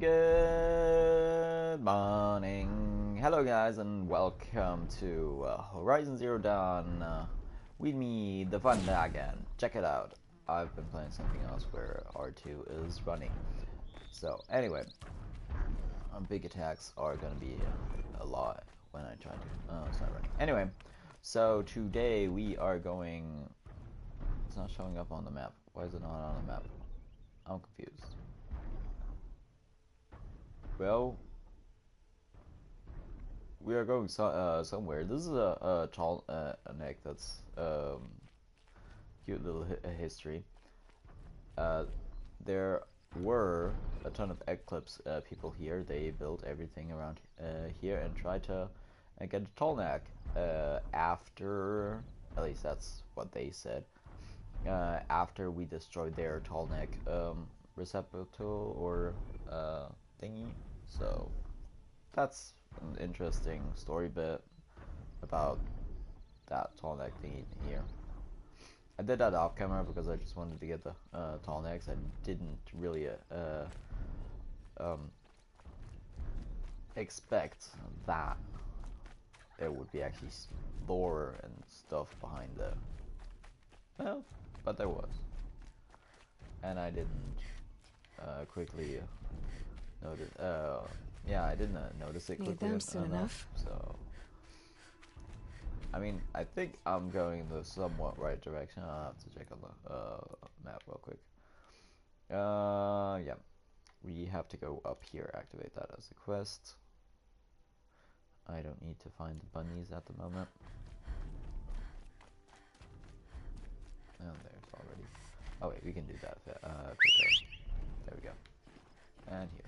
Good morning. Hello guys and welcome to Horizon Zero Dawn with me, the Fun again. Check it out. I've been playing something else where R2 is running. So anyway, big attacks are gonna be a lot when I try to... Oh, it's not running. Anyway, so today we are going... It's not showing up on the map. Why is it not on the map? I'm confused. Well, we are going somewhere. This is a tall neck that's cute little history. There were a ton of Eclipse people here. They built everything around here and tried to get a tall neck after, at least that's what they said, after we destroyed their tall neck receptacle or thingy. So that's an interesting story bit about that tall neck thingy here. I did that off camera because I just wanted to get the tall necks. I didn't really expect that there would be actually lore and stuff behind the... Well, but there was. And I didn't quickly notice... yeah, I didn't notice it quickly enough, so... I mean, I think I'm going in the somewhat right direction. I'll have to check on the map real quick. Yeah. We have to go up here, activate that as a quest. I don't need to find the bunnies at the moment. And there's already... Oh wait, we can do that quicker. There we go. And here.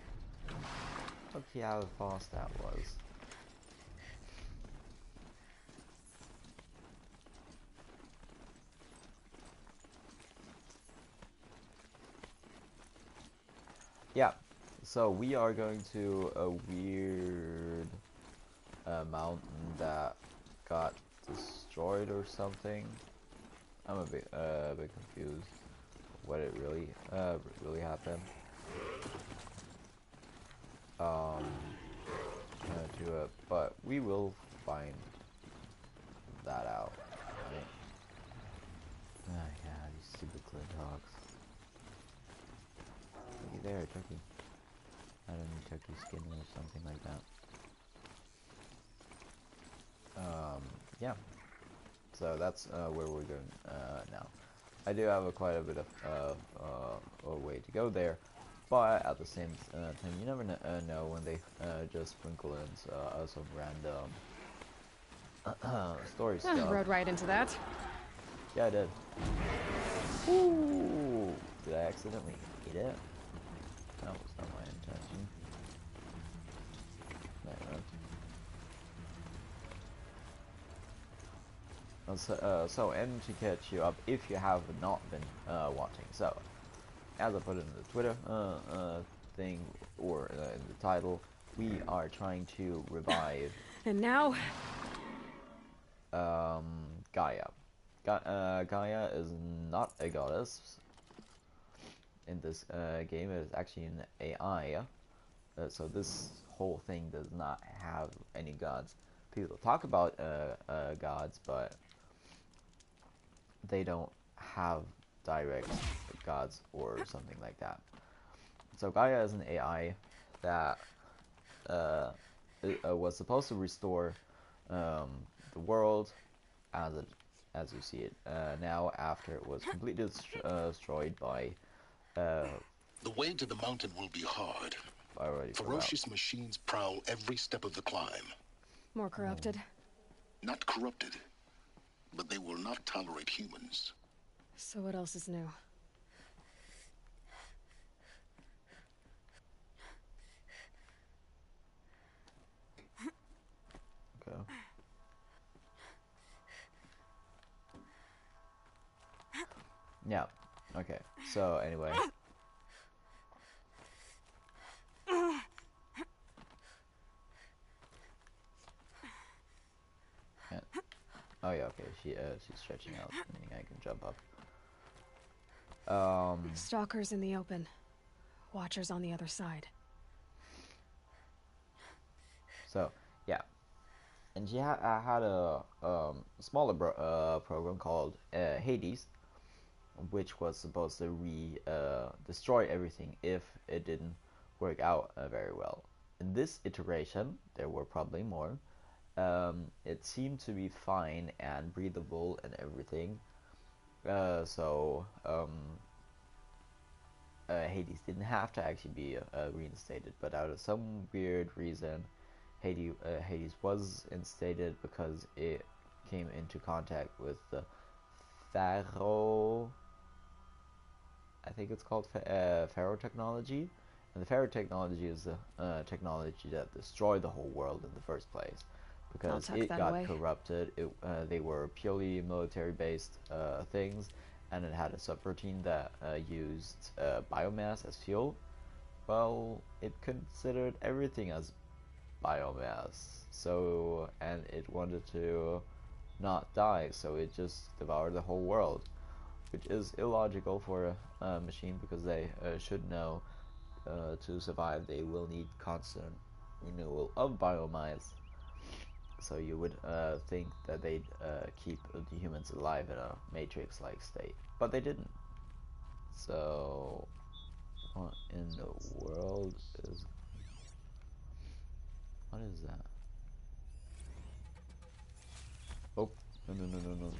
Look how fast that was. Yeah, so we are going to a weird mountain that got destroyed or something. I'm a bit confused what it really happened. But we will find that out, right? Oh yeah, these stupid clint hogs. Looky there, turkey. I don't need turkey skin or something like that. Yeah. So that's where we're going now. I do have quite a bit of a way to go there, but at the same time, you never know when they just sprinkle in some random story stuff. Rode right into that. Yeah, I did. Ooh! Did I accidentally hit it? That was not my intention. And to catch you up, if you have not been watching, so as I put in the Twitter thing or in the title, we are trying to revive. And now, Gaia. Gaia is not a goddess in this game. It is actually an AI. So this whole thing does not have any gods. People talk about gods, but they don't have direct gods or something like that. So Gaia is an AI that was supposed to restore the world as you see it now, after it was completely destroyed by... The way to the mountain will be hard. Ferocious machines prowl every step of the climb. more corrupted. Not corrupted, but they will not tolerate humans. So what else is new? Okay. Yeah. Okay. So anyway. Yeah. Oh yeah. Okay. She's stretching out, meaning I can jump up. Stalkers in the open. Watchers on the other side. So yeah, and she had a smaller program called Hades, which was supposed to destroy everything if it didn't work out very well. In this iteration, there were probably more. It seemed to be fine and breathable and everything. Hades didn't have to actually be reinstated, but out of some weird reason, Hades was instated because it came into contact with the Pharaoh. I think it's called Pharaoh technology, and the Pharaoh technology is the technology that destroyed the whole world in the first place, because it got corrupted. They were purely military-based things, and it had a subroutine that used biomass as fuel. Well, it considered everything as biomass, and it wanted to not die, so it just devoured the whole world, which is illogical for a machine, because they should know to survive they will need constant renewal of biomass. So you would think that they'd keep the humans alive in a Matrix-like state, but they didn't. So what in the world is... What is that? Oh, no.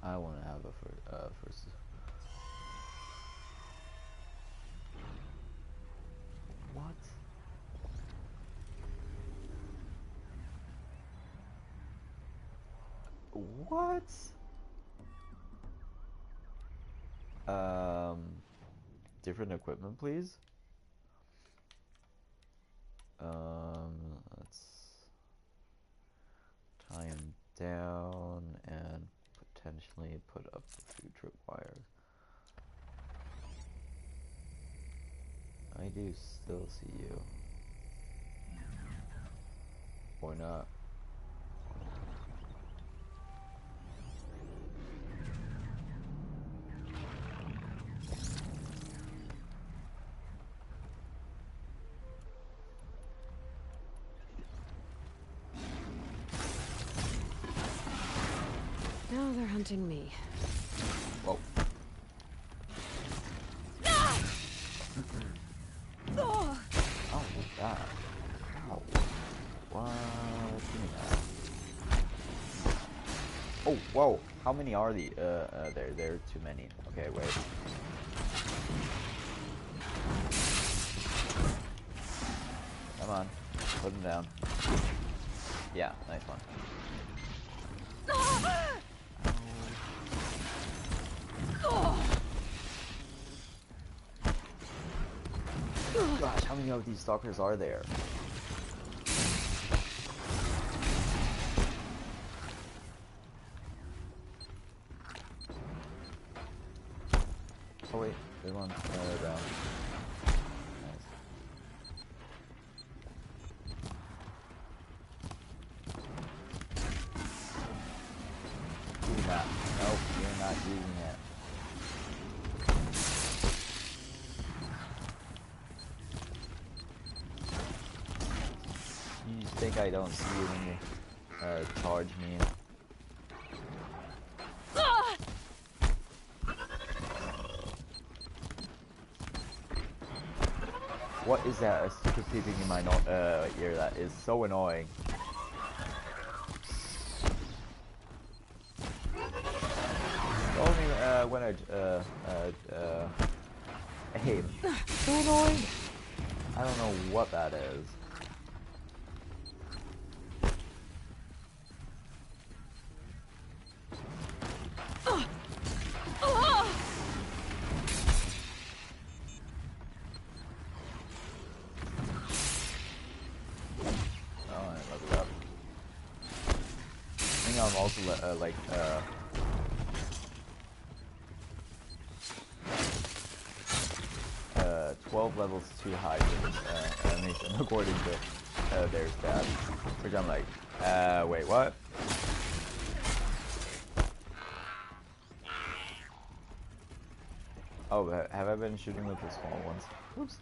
I want to have a first. What? What? Different equipment, please. Let's tie him down and potentially put up a few tripwires. I do still see you. Or not. Now they're hunting me. Whoa. Oh, what's that? Ow. What? Give me that. Oh, whoa. How many are there? There are too many. Okay, wait. Come on. Put them down. Yeah, nice one. Gosh, how many of these stalkers are there? Oh wait, there's one down. Nice. Do that. Nope, you're not using it. You think I don't see you when you charge me? What is that stupid beeping in my ear? That is so annoying. Only when I aim. So annoying. I don't know what that is. I'm also 12 levels too high for this animation according to their stats, which I'm like, wait, what? Oh, have I been shooting with the small ones? Oops.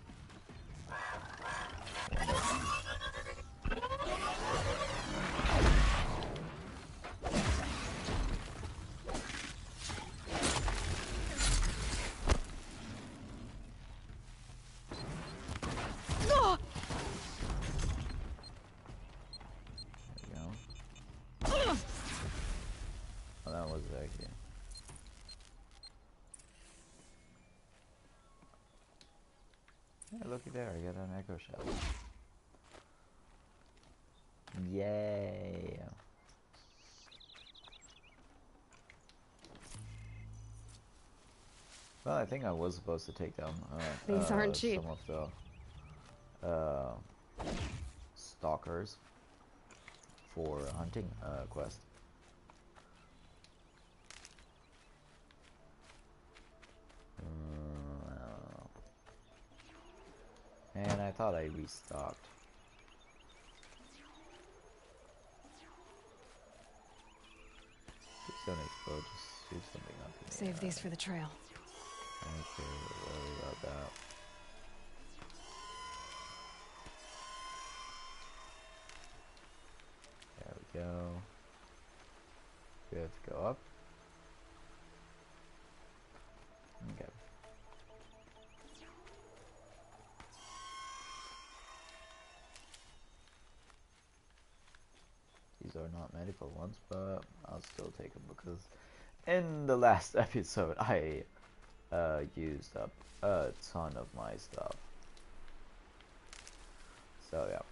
Hey, looky there, I got an echo shell. Yay! Well, I think I was supposed to take down These aren't cheap. some of the stalkers for a hunting quest. And I thought I restocked. Please don't explode, just shoot something up. Save these for the trail. Okay, don't worry about that. There we go. We have to go up. Okay. These are not medical ones, but I'll still take them because in the last episode I used up a ton of my stuff. So yeah,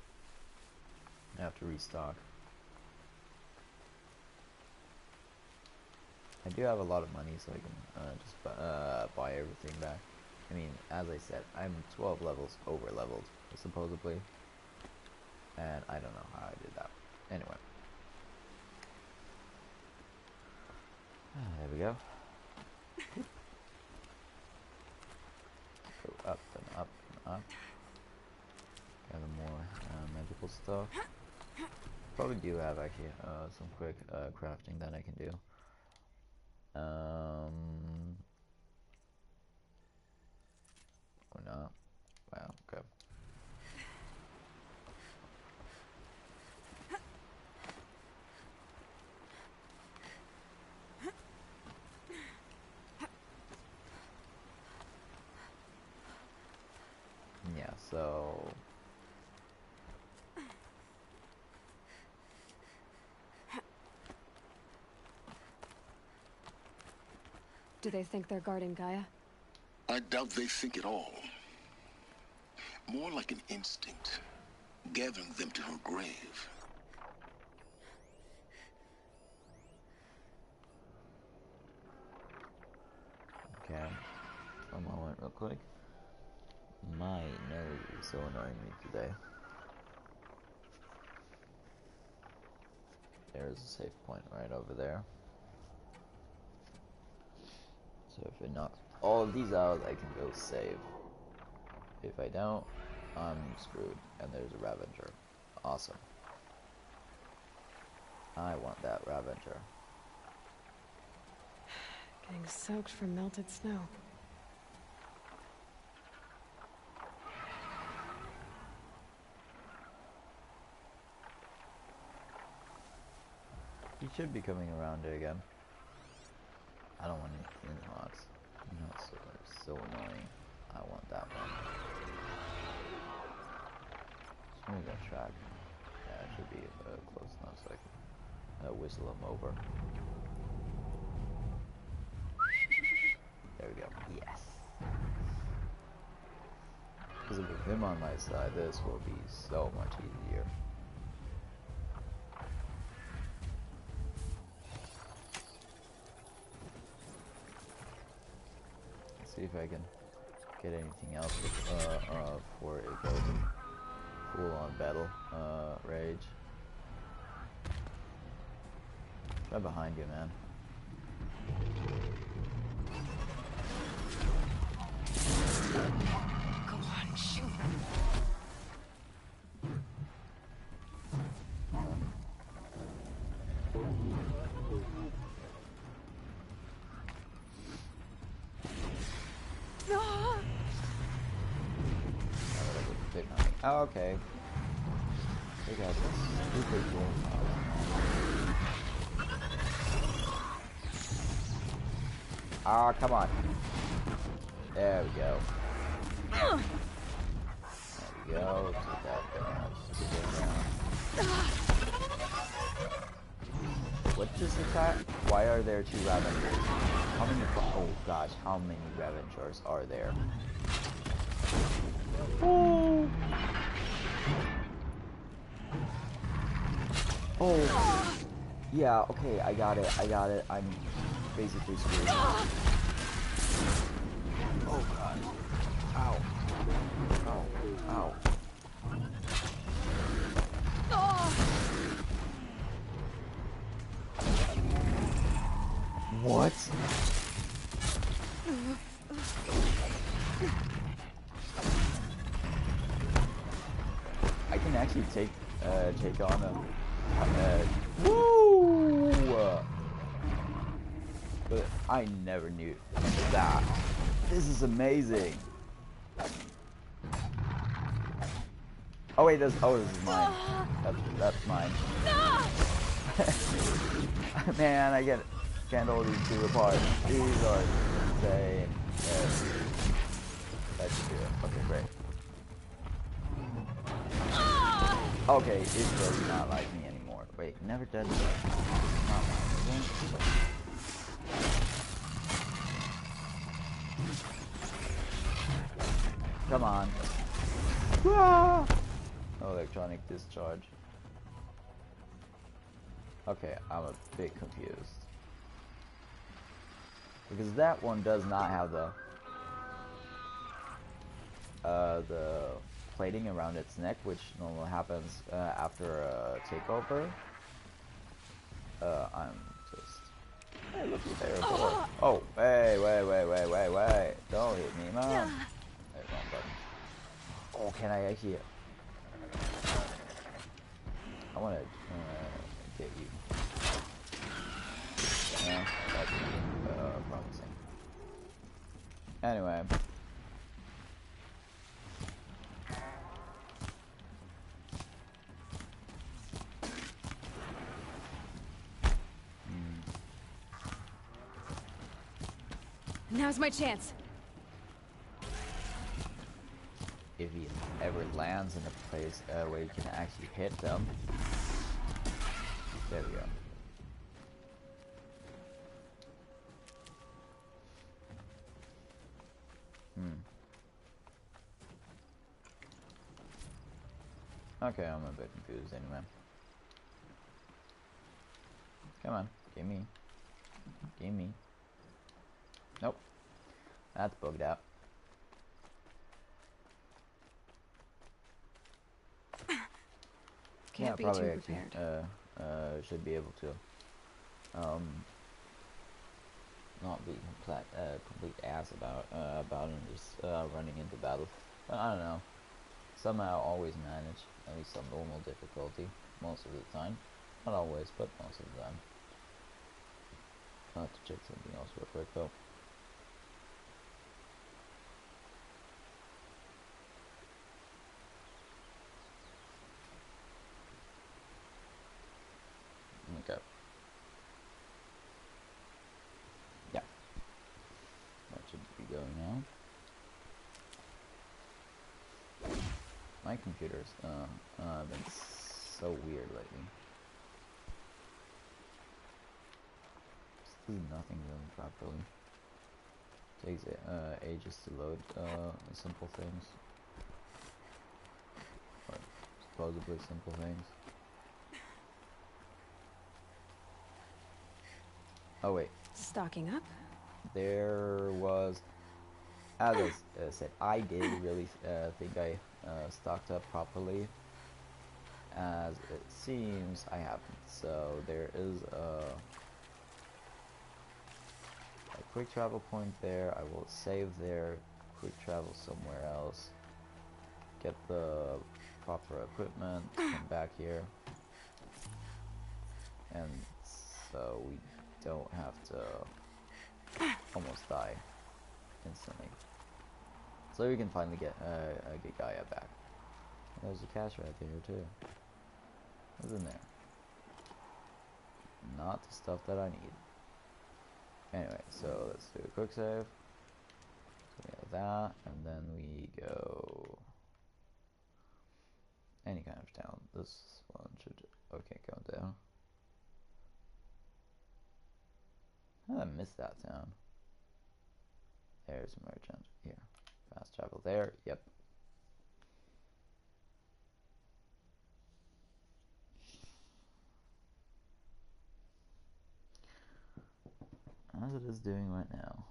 I have to restock. I do have a lot of money, so I can just buy everything back. I mean, as I said, I'm 12 levels over leveled, supposedly, and I don't know how I did that. Anyway. There we go. Go up and up and up. Gather more magical stuff. Probably do have actually some quick crafting that I can do. Or not. Wow, okay. Yeah, so do they think they're guarding Gaia? I doubt they think at all. More like an instinct, gathering them to her grave. okay. A moment real quick. My nose is so annoying me today. There's a safe point right over there. So if it knocks all of these out, I can go save. If I don't, I'm screwed. And there's a Ravager. Awesome. I want that Ravager. Getting soaked from melted snow. He should be coming around there again. I don't want any Inhawks. Inhawks are so annoying. I want that one. Just move that track. Yeah, it should be close enough so I can whistle him over. There we go. Yes. Because with him on my side, this will be so much easier. See if I can get anything else for it goes full on battle rage. Try behind you, man. Go on, shoot. Oh, okay. We got this. Super cool. Ah, come on. There we go. There we go. Take that down. Take that down. What just attack? Why are there two Ravengers? How many? Oh gosh, how many Ravengers are there? Oh. Oh. Yeah. Okay, I got it. I got it. I'm basically screwed. Oh god. Ow. Ow. Ow. What? I can actually take on a woo! But I never knew that. This is amazing. Oh wait, this is mine. That's mine. Man, can't hold these two apart. These are insane. Yes. That should do it. Okay, great. Okay, it does not like me anymore. Wait, never does. Not mine, is it? Come on. Ah! Oh, electronic discharge. Okay, I'm a bit confused. Because that one does not have the plating around its neck, which normally happens after a takeover. I'm just... Hey, look at there. Oh, wait. Don't hit me, man. Wait, wrong button. Oh, can I actually... I want to get you. Yeah, that's promising. Anyway. Now's my chance. If he ever lands in a place where you can actually hit them. There we go. Okay, I'm a bit confused anyway. Come on, gimme. Gimme. Nope. That's bugged out. Can't be probably too actually, prepared. should be able to not be complete ass about and just running into battle. But I don't know. Somehow always manage at least some normal difficulty most of the time. Not always, but most of the time. I'll have to check something else real quick though. Okay. Yeah. That should be going now. My computer's been so weird lately. Just does nothing really properly. Takes ages to load simple things. Or supposedly simple things. Oh wait. Stocking up? There was, as I said, I did really think I stocked up properly. As it seems, I haven't. So there is a quick travel point there. I will save there. Quick travel somewhere else. Get the proper equipment. Come back here. And so we don't have to almost die instantly. So we can finally get Gaia back. There's a cache right there too. What's in there? Not the stuff that I need. Anyway, so let's do a quick save. So we have that, and then we go any kind of town. This one should go down. How did I miss that town? There's a merchant here. Fast travel there. Yep. As it is doing right now.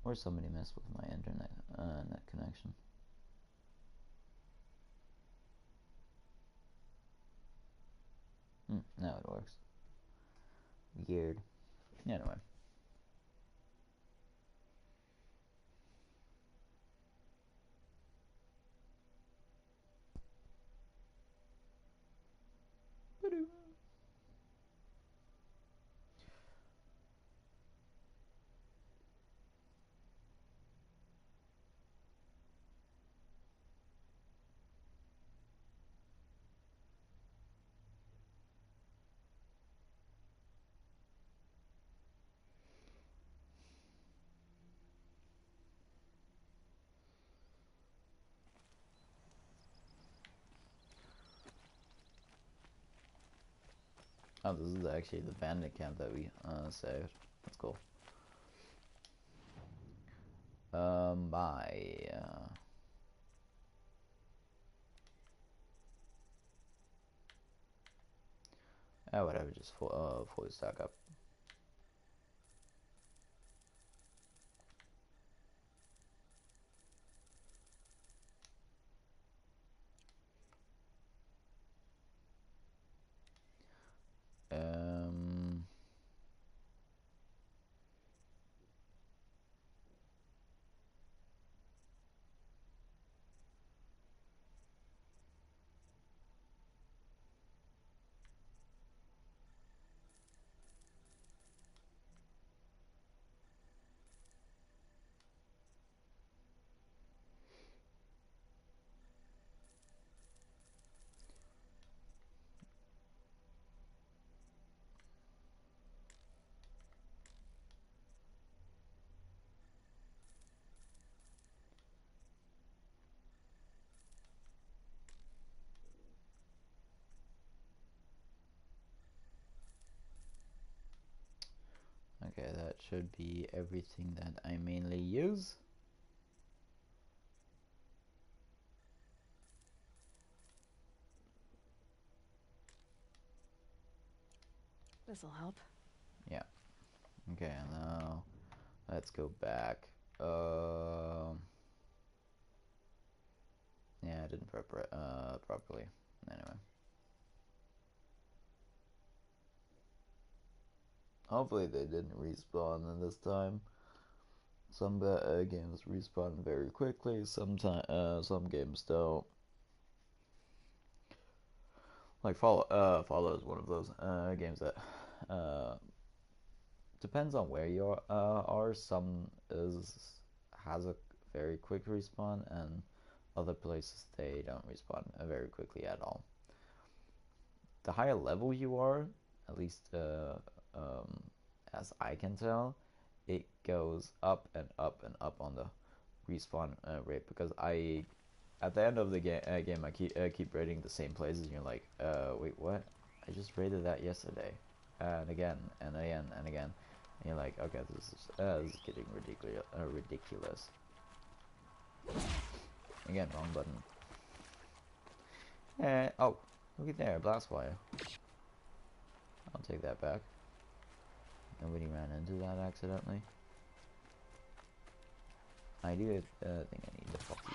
Or somebody messed with my internet net connection. Now it works. Weird. Anyway. Oh, this is actually the bandit camp that we saved. That's cool. Bye. Whatever, just fully stack up. Um, okay, that should be everything that I mainly use. This'll help. Yeah. Okay, now let's go back. Yeah, I didn't prep properly. Anyway. Hopefully they didn't respawn in this time. Some games respawn very quickly. Some games don't. Like Follow is one of those games that depends on where you are. Some has a very quick respawn, and other places they don't respawn very quickly at all. The higher level you are, at least as I can tell, it goes up and up and up on the respawn rate, because at the end of the game I keep raiding the same places, and you're like, wait, what? I just raided that yesterday, and again and again and again, and you're like, okay, this is getting ridiculous. Again, wrong button. Oh, look at there, blast wire. I'll take that back. Nobody ran into that accidentally. I do think I need the fucky.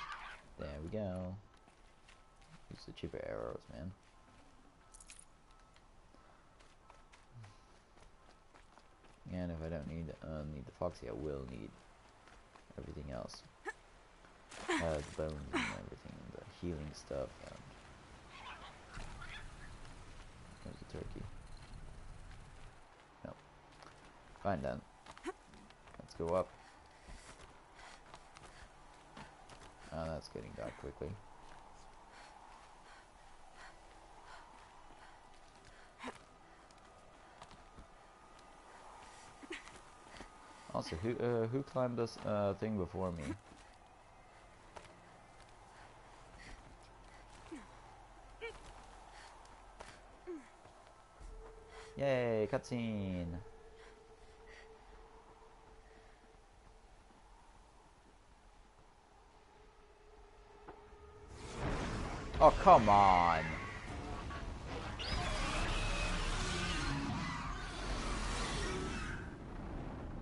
There we go. Use the cheaper arrows, man. And if I don't need the foxy, I will need everything else. The bones and everything, the healing stuff, and there's the turkey. No. Fine then. Let's go up. That's getting dark quickly. Also, who climbed this thing before me? Yay, cutscene! Oh, come on!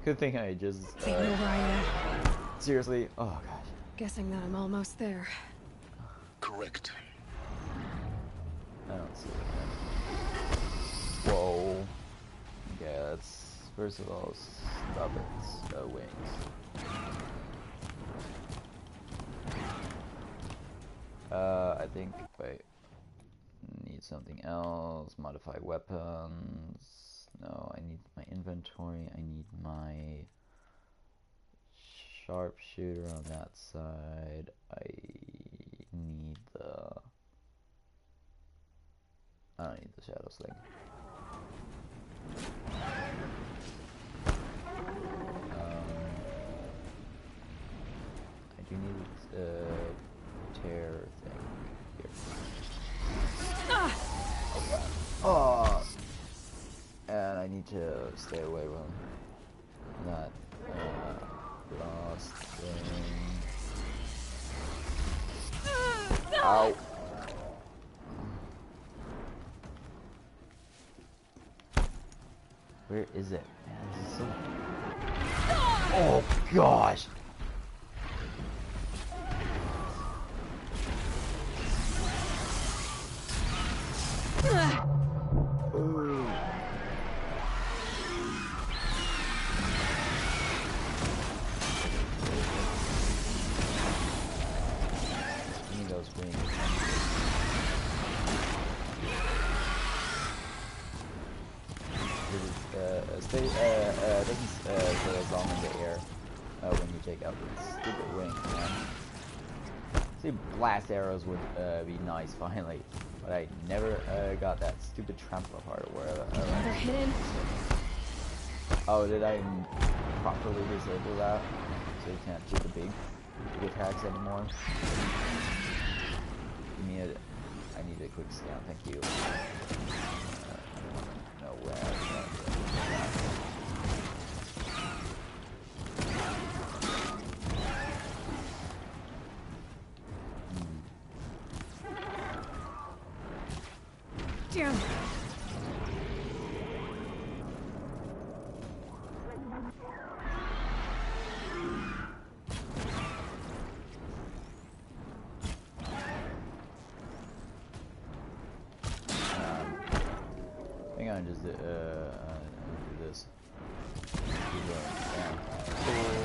Good thing I just... They know where I am. Seriously? Oh, gosh. Guessing that I'm almost there. Correct. I don't see it. Whoa. Okay, let's... First of all, stop its wings. I think... Wait. Need something else. Modify weapons. No, I need my inventory. I need my sharpshooter on that side. I need the... I don't need the shadow sling. I do need tear thing here. Oh! And I need to stay away from that lost thing. Ow! Where is it? Man, this is so... Oh gosh! Ooh. I need those wings. Doesn't go as long in the air when you take out the stupid wing, man. See, blast arrows would be nice finally, but I never got that stupid trample part where They're hidden. Oh, did I properly disable that? So you can't do the big attacks anymore? I need a quick scan, thank you. No way. Damn. I think I just do this. Boom,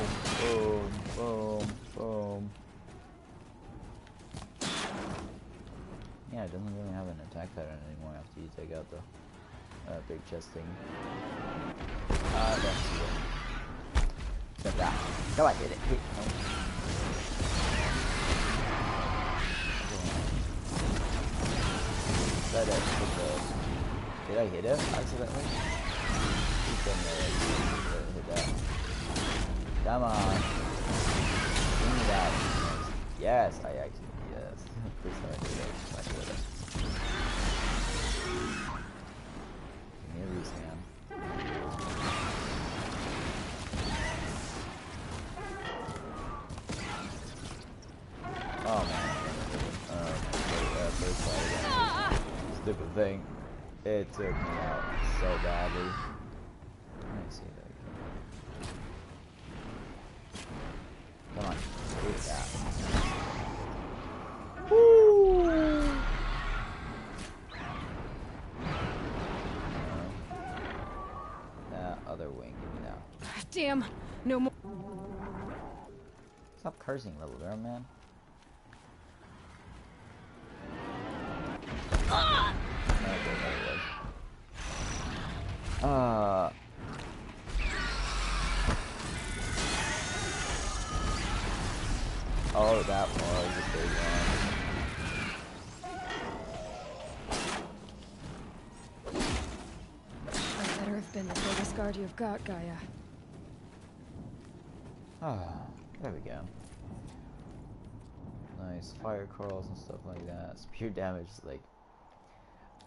boom, boom, boom. Yeah, it doesn't really have an attack pattern anymore after you take out the big chest thing. That's it. Step that. Come on, hit it. Hit it. Did I hit it accidentally? Please tell me I hit that. Come on. Give me that. Yes, I actually, yes. First time I did it, I did it. Give me a rescan. Oh man. First time stupid thing. It took me out so badly. Let me see that. Come on, take that. Woo! Other wing, give me that. Damn. No more. Stop cursing, little girl, man. Oh, that was a big That better have been the biggest guard you've got, Gaia. one. Ah, there we go. Nice fire corals and stuff like that. Spear damage is like,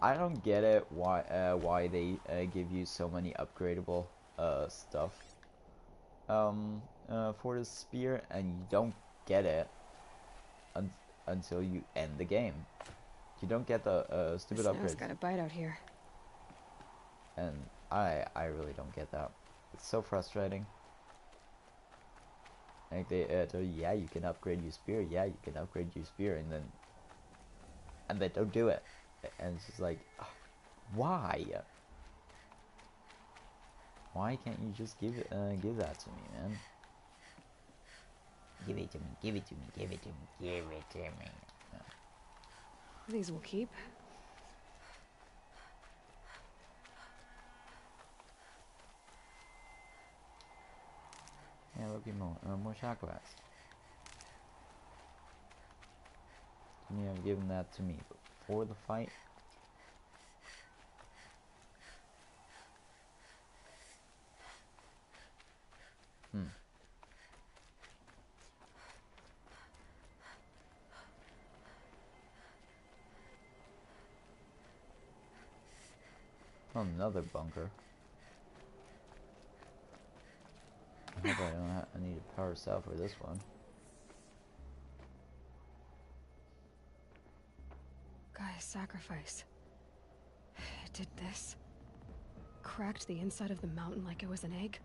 I don't get it why they give you so many upgradable stuff for the spear, and you don't get it until you end the game. You don't get the stupid The snow's upgrades, got a bite out here. and I really don't get that. It's so frustrating. Like they tell you, yeah, you can upgrade your spear, yeah, you can upgrade your spear, and they don't do it, and it's just like, why? Why can't you just give that to me, man? Give it to me, give it to me, give it to me, give it to me. Yeah. These will keep. Yeah, look at more chakras. You have given that to me before the fight. Another bunker. I hope I need a power cell for this one. Gaia's sacrifice. It did this. Cracked the inside of the mountain like it was an egg.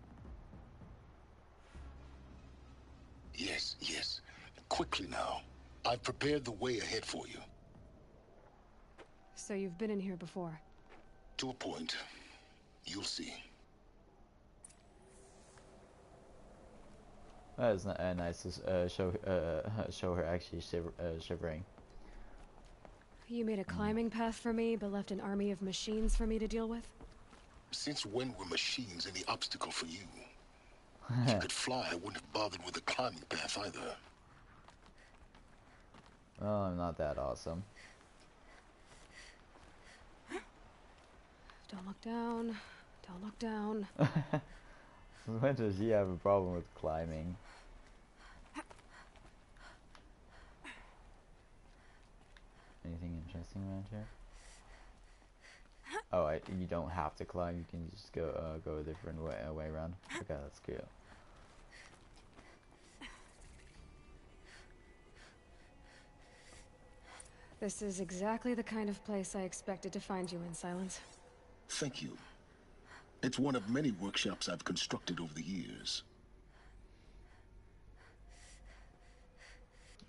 Yes, yes. Quickly now. I've prepared the way ahead for you. So you've been in here before? To a point. You'll see. That is nice to show her actually shivering. You made a climbing path for me, but left an army of machines for me to deal with? Since when were machines any obstacle for you? If you could fly, I wouldn't have bothered with a climbing path either. Well, I'm not that awesome. Don't look down. Don't look down. When does she have a problem with climbing? Anything interesting around here? Oh, you don't have to climb. You can just go a different way around. Okay, that's cute. This is exactly the kind of place I expected to find you in, Sylens. Thank you. It's one of many workshops I've constructed over the years.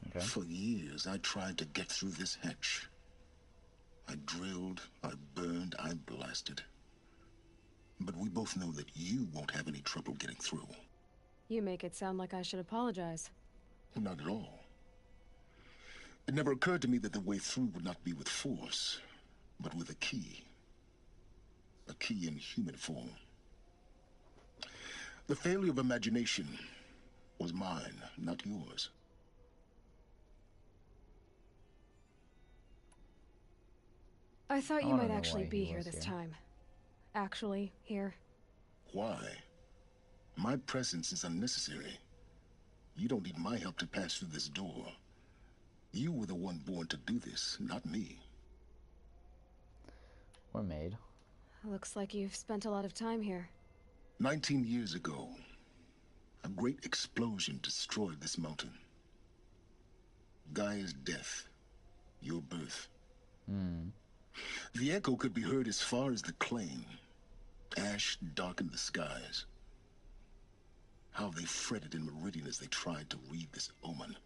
Okay. For years, I tried to get through this hatch. I drilled, I burned, I blasted. But we both know that you won't have any trouble getting through. You make it sound like I should apologize. Not at all. It never occurred to me that the way through would not be with force, but with a key. A key in human form. The failure of imagination was mine, not yours. I thought I you wanna might know actually why be he here was this here. time. Actually, here. Why? My presence is unnecessary. You don't need my help to pass through this door. You were the one born to do this, not me. We're made. Looks like you've spent a lot of time here. 19 years ago, a great explosion destroyed this mountain. Gaia's death, your birth. The echo could be heard as far as the claim. Ash darkened the skies. How they fretted in Meridian as they tried to read this omen.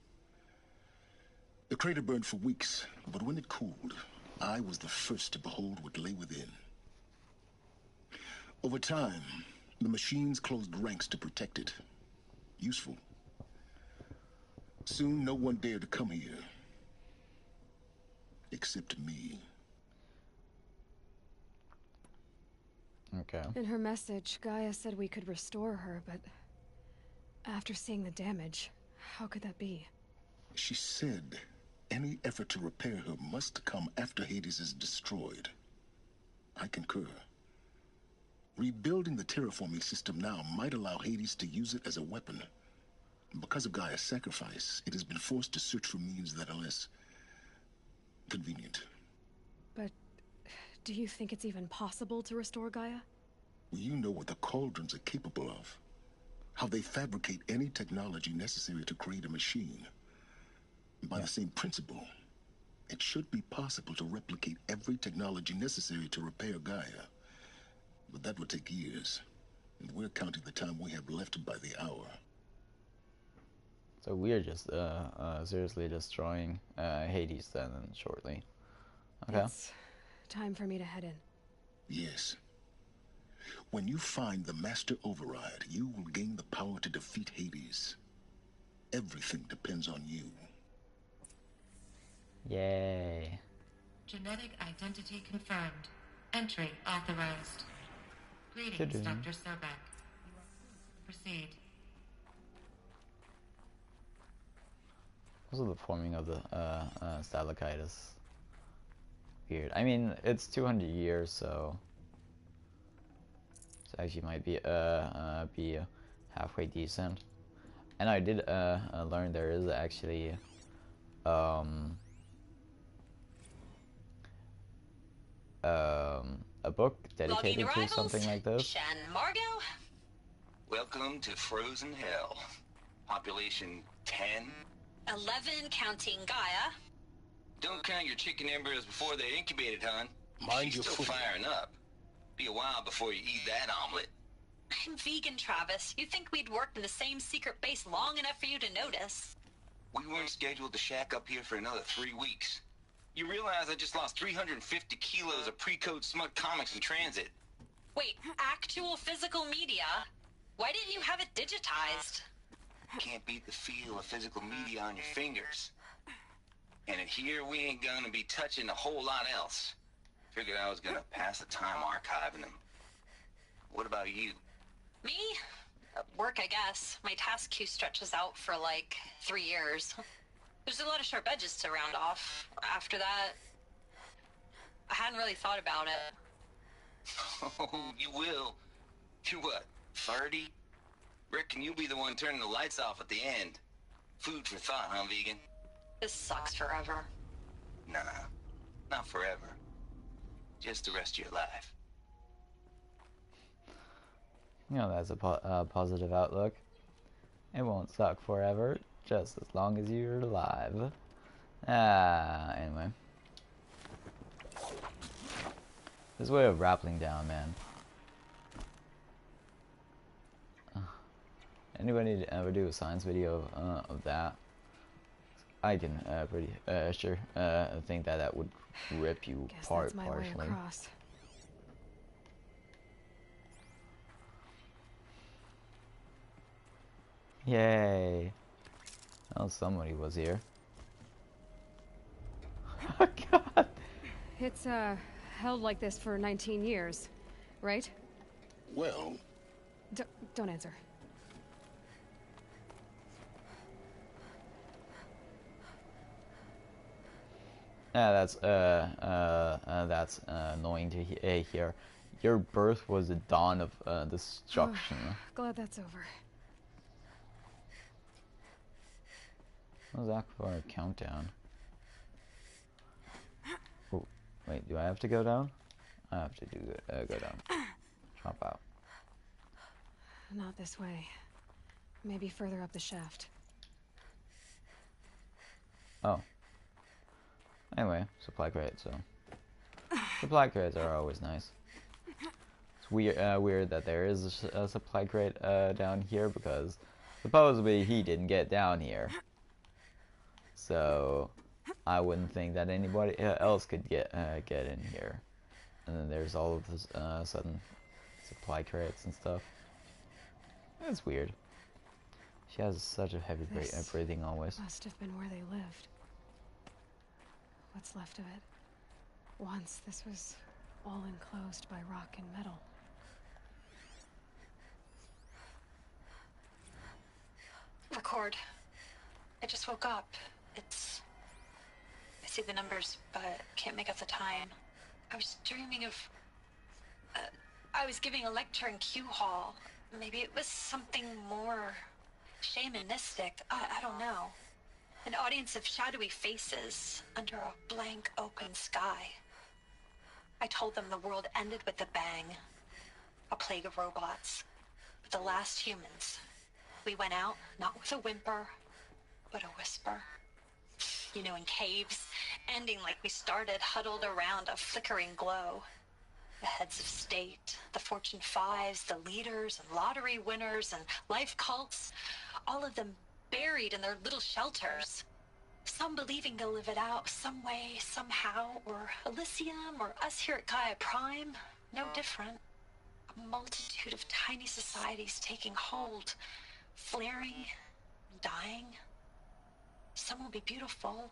The crater burned for weeks, but when it cooled, I was the first to behold what lay within. Over time, the machines closed ranks to protect it. Useful. Soon, no one dared to come here. Except me. Okay. In her message, Gaia said we could restore her, but after seeing the damage, how could that be? She said any effort to repair her must come after Hades is destroyed. I concur. Rebuilding the terraforming system now might allow Hades to use it as a weapon. Because of Gaia's sacrifice, it has been forced to search for means that are less convenient. But do you think it's even possible to restore Gaia? Well, you know what the cauldrons are capable of. How they fabricate any technology necessary to create a machine. By the same principle, it should be possible to replicate every technology necessary to repair Gaia. But that would take years. And we're counting the time we have left by the hour. So we're just seriously destroying Hades then shortly. Okay. It's time for me to head in. Yes. When you find the Master Override, you will gain the power to defeat Hades. Everything depends on you. Yay. Genetic identity confirmed. Entry authorized. Greetings, Dr. Sobek. Proceed. Also, the forming of the stalactite is weird. I mean, it's 200 years, so it actually might be halfway decent. And I did learn there is actually a book dedicated to something like this. Shan Margot? Welcome to Frozen Hell. Population 10. 11 counting Gaia. Don't count your chicken embryos before they're incubated, hon. Mind She's your still foot. firing up. Be a while before you eat that omelet. I'm vegan, Travis. You'd think we'd worked in the same secret base long enough for you to notice. We weren't scheduled to shack up here for another 3 weeks. You realize I just lost 350 kilos of pre-code smut comics in transit. Wait, actual physical media? Why didn't you have it digitized? Can't beat the feel of physical media on your fingers. And in here, we ain't gonna be touching a whole lot else. Figured I was gonna pass the time archiving them. What about you? Me? Work, I guess. My task queue stretches out for like 3 years. There's a lot of sharp edges to round off. After that, I hadn't really thought about it. Oh, you will. You're what, 30? Reckon you'll be the one turning the lights off at the end. Food for thought, huh, vegan? This sucks forever. Nah, not forever. Just the rest of your life. You know, that's a positive outlook. It won't suck forever, just as long as you're alive. Anyway. This way of rappelling down, man. Anybody ever do a science video of that? I can pretty sure think that would rip you Guess apart that's my partially. way across. Yay! Oh, somebody was here. Oh God! It's held like this for 19 years, right? Well, Don't answer. That's annoying to hear. Your birth was the dawn of destruction. Glad that's over. What was that for a countdown? Oh, wait, do I have to go down? I have to go down. Drop out. Not this way. Maybe further up the shaft. Oh. Anyway, supply crates, so. Supply crates are always nice. It's weird that there is a supply crate down here because supposedly he didn't get down here. So I wouldn't think that anybody else could get in here. And then there's all of this sudden supply crates and stuff. It's weird. She has such a heavy breathing always. Must have been where they lived. What's left of it? Once this was all enclosed by rock and metal. Record. I just woke up. see the numbers, but can't make out the time. I was dreaming of... I was giving a lecture in Q Hall. Maybe it was something more shamanistic. I don't know. An audience of shadowy faces under a blank open sky. I told them the world ended with a bang. A plague of robots. But the last humans. We went out, not with a whimper, but a whisper. You know, in caves, ending like we started, huddled around a flickering glow. The heads of state, the Fortune 5s, the leaders and lottery winners and life cults, all of them buried in their little shelters. Some believing they'll live it out some way, somehow, or Elysium, or us here at Gaia Prime, no different. A multitude of tiny societies taking hold, flaring, dying. Some will be beautiful,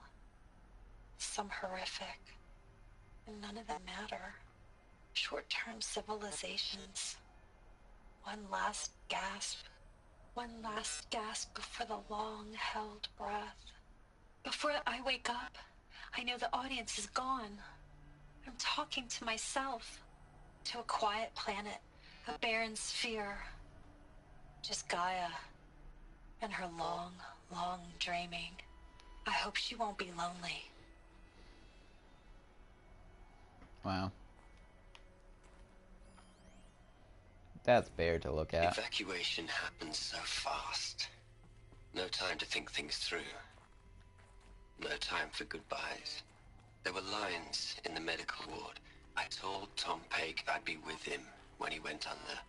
some horrific, and none of them matter. Short-term civilizations. One last gasp. One last gasp before the long-held breath. Before I wake up, I know the audience is gone. I'm talking to myself. To a quiet planet, a barren sphere. Just Gaia and her long, long dreaming. I hope she won't be lonely. Wow. That's bare to look at. Evacuation happens so fast. No time to think things through. No time for goodbyes. There were lines in the medical ward. I told Tom Peg I'd be with him when he went under.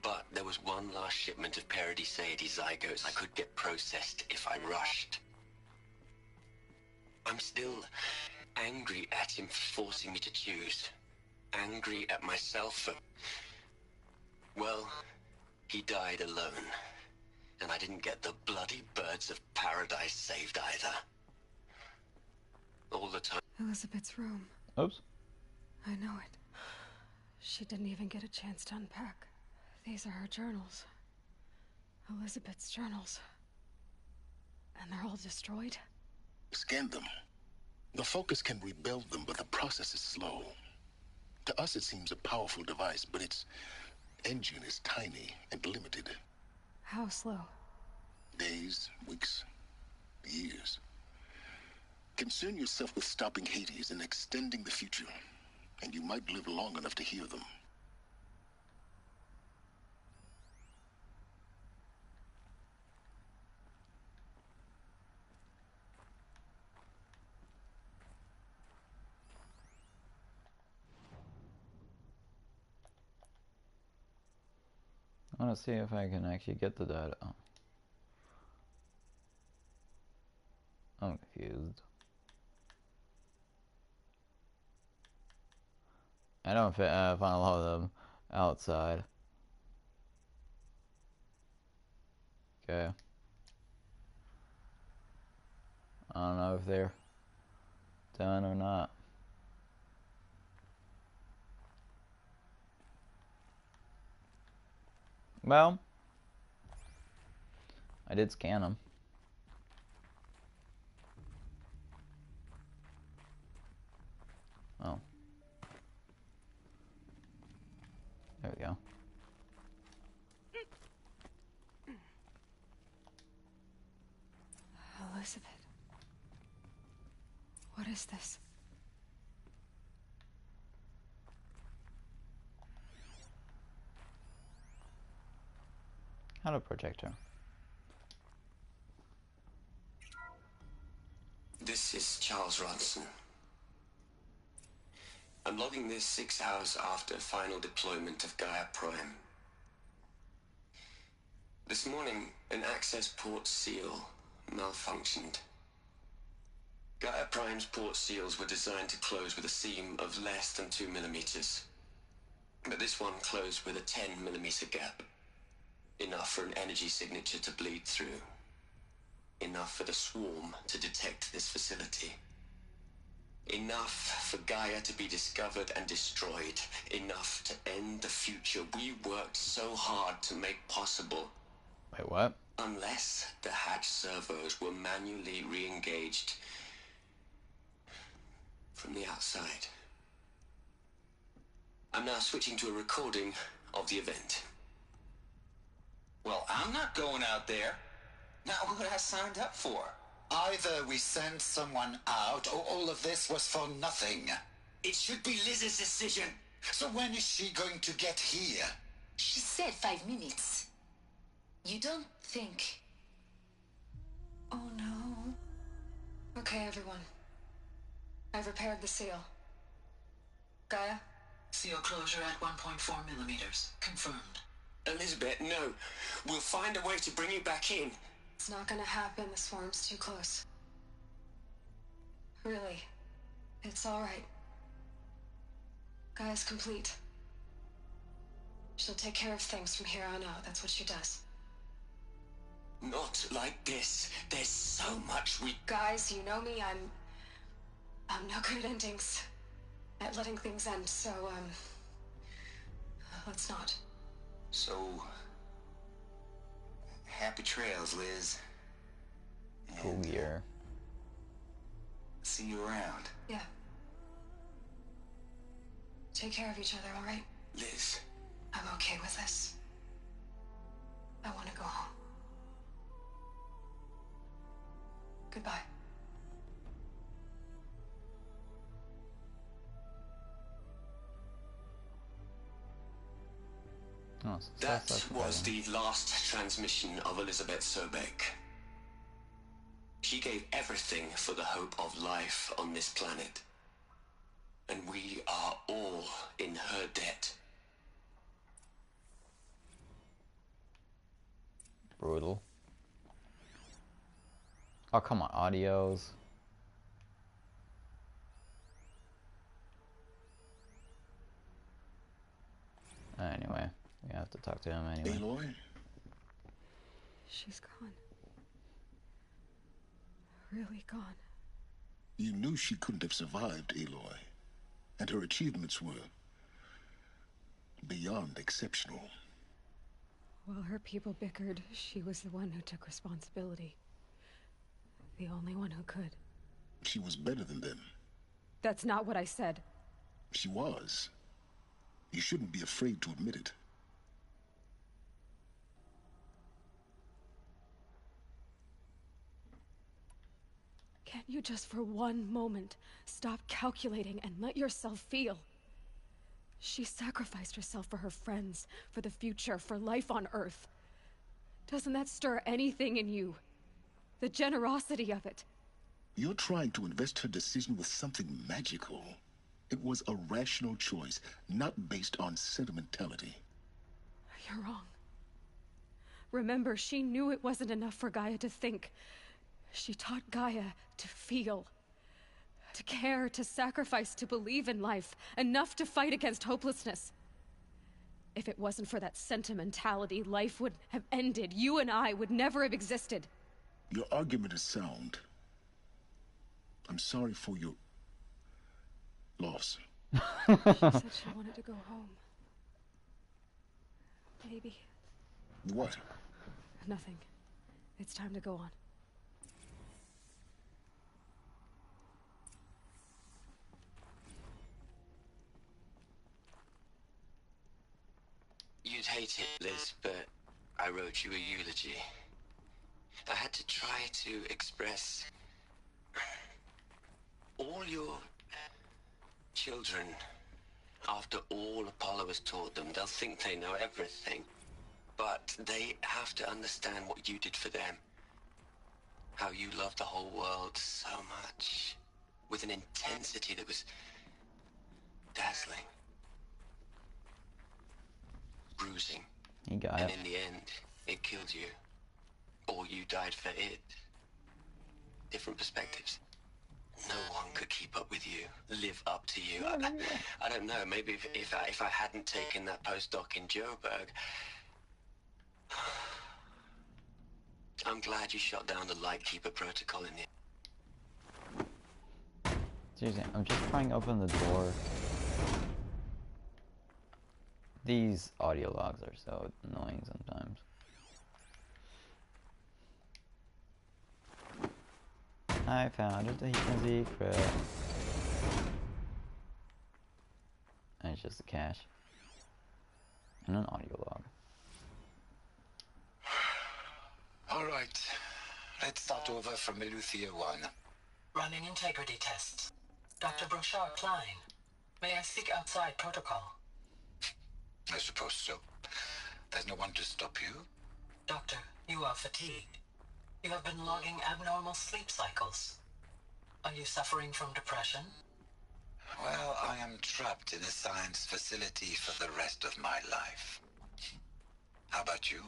But there was one last shipment of Paradiseidae zygotes I could get processed if I rushed. I'm still angry at him for forcing me to choose. Angry at myself for... Well, he died alone. And I didn't get the bloody birds of paradise saved either. All the time. Elizabeth's room. Oops. I know it. She didn't even get a chance to unpack. These are her journals. Elizabeth's journals. And they're all destroyed? Scan them. The Focus can rebuild them, but the process is slow. To us, it seems a powerful device, but its engine is tiny and limited. How slow? Days, weeks, years. Concern yourself with stopping Hades and extending the future, and you might live long enough to hear them. I want to see if I can actually get the data. Oh. I'm confused. I don't find a lot of them outside. Okay. I don't know if they're done or not. Well, I did scan them. Oh. There we go. Elizabeth. What is this? How to protect her. This is Charles Ronson. I'm logging this 6 hours after final deployment of Gaia Prime. This morning, an access port seal malfunctioned. Gaia Prime's port seals were designed to close with a seam of less than 2 millimeters. But this one closed with a 10 millimeter gap. Enough for an energy signature to bleed through. Enough for the swarm to detect this facility. Enough for Gaia to be discovered and destroyed. Enough to end the future we worked so hard to make possible. Wait, what? Unless the hatch servos were manually re-engaged. from the outside. I'm now switching to a recording of the event. Well, I'm not going out there. Not what I signed up for. Either we send someone out, or all of this was for nothing. It should be Liz's decision. So when is she going to get here? She said 5 minutes. You don't think... Oh no. Okay, everyone. I've repaired the seal. Gaia? Seal closure at 1.4 millimeters. Confirmed. Elizabeth, no. We'll find a way to bring you back in. It's not gonna happen. The swarm's too close. Really. It's alright. Gaia's complete. She'll take care of things from here on out. That's what she does. Not like this. There's so much we... Guys, you know me. I'm no good at endings. At letting things end, so, let's not. So... happy trails, Liz. Cool year. See you around. Yeah. Take care of each other, alright? Liz. I'm okay with this. I want to go home. Goodbye. Oh, so That was the last transmission of Elizabeth Sobek. She gave everything for the hope of life on this planet. And we are all in her debt. brutal. Oh, come on, audios. Anyway, we have to talk to him anyway. Aloy? She's gone. Really gone. You knew she couldn't have survived, Aloy. And her achievements were beyond exceptional. While her people bickered, she was the one who took responsibility. The only one who could. She was better than them. That's not what I said. She was. You shouldn't be afraid to admit it. Can't you just for one moment stop calculating and let yourself feel? She sacrificed herself for her friends, for the future, for life on Earth. Doesn't that stir anything in you? The generosity of it. You're trying to invest her decision with something magical. It was a rational choice, not based on sentimentality. You're wrong. Remember, she knew it wasn't enough for Gaia to think. She taught Gaia to feel. To care, to sacrifice, to believe in life. Enough to fight against hopelessness. If it wasn't for that sentimentality, life would have ended. You and I would never have existed. Your argument is sound. I'm sorry for your loss. She said she wanted to go home. Maybe. What? Nothing. It's time to go on. You'd hate it, Liz, but I wrote you a eulogy. I had to try to express all your children. After all Apollo has taught them, they'll think they know everything. But they have to understand what you did for them. How you loved the whole world so much. With an intensity that was dazzling. Bruising. You got And it. in the end, it killed you. Or you died for it. Different perspectives. No one could keep up with you, live up to you. I don't know, maybe if I hadn't taken that postdoc in Joburg. I'm glad you shot down the Lightkeeper protocol in the... Seriously, I'm just trying to open the door. These audio logs are so annoying sometimes. I found it a hidden secret. just a cache. And an audio log. All right. Let's start over from Eleuthia 1. Running integrity tests. Dr. Brochard Klein, may I speak outside protocol? I suppose so. There's no one to stop you. Doctor, you are fatigued. You have been logging abnormal sleep cycles. Are you suffering from depression? Well, I am trapped in a science facility for the rest of my life. How about you?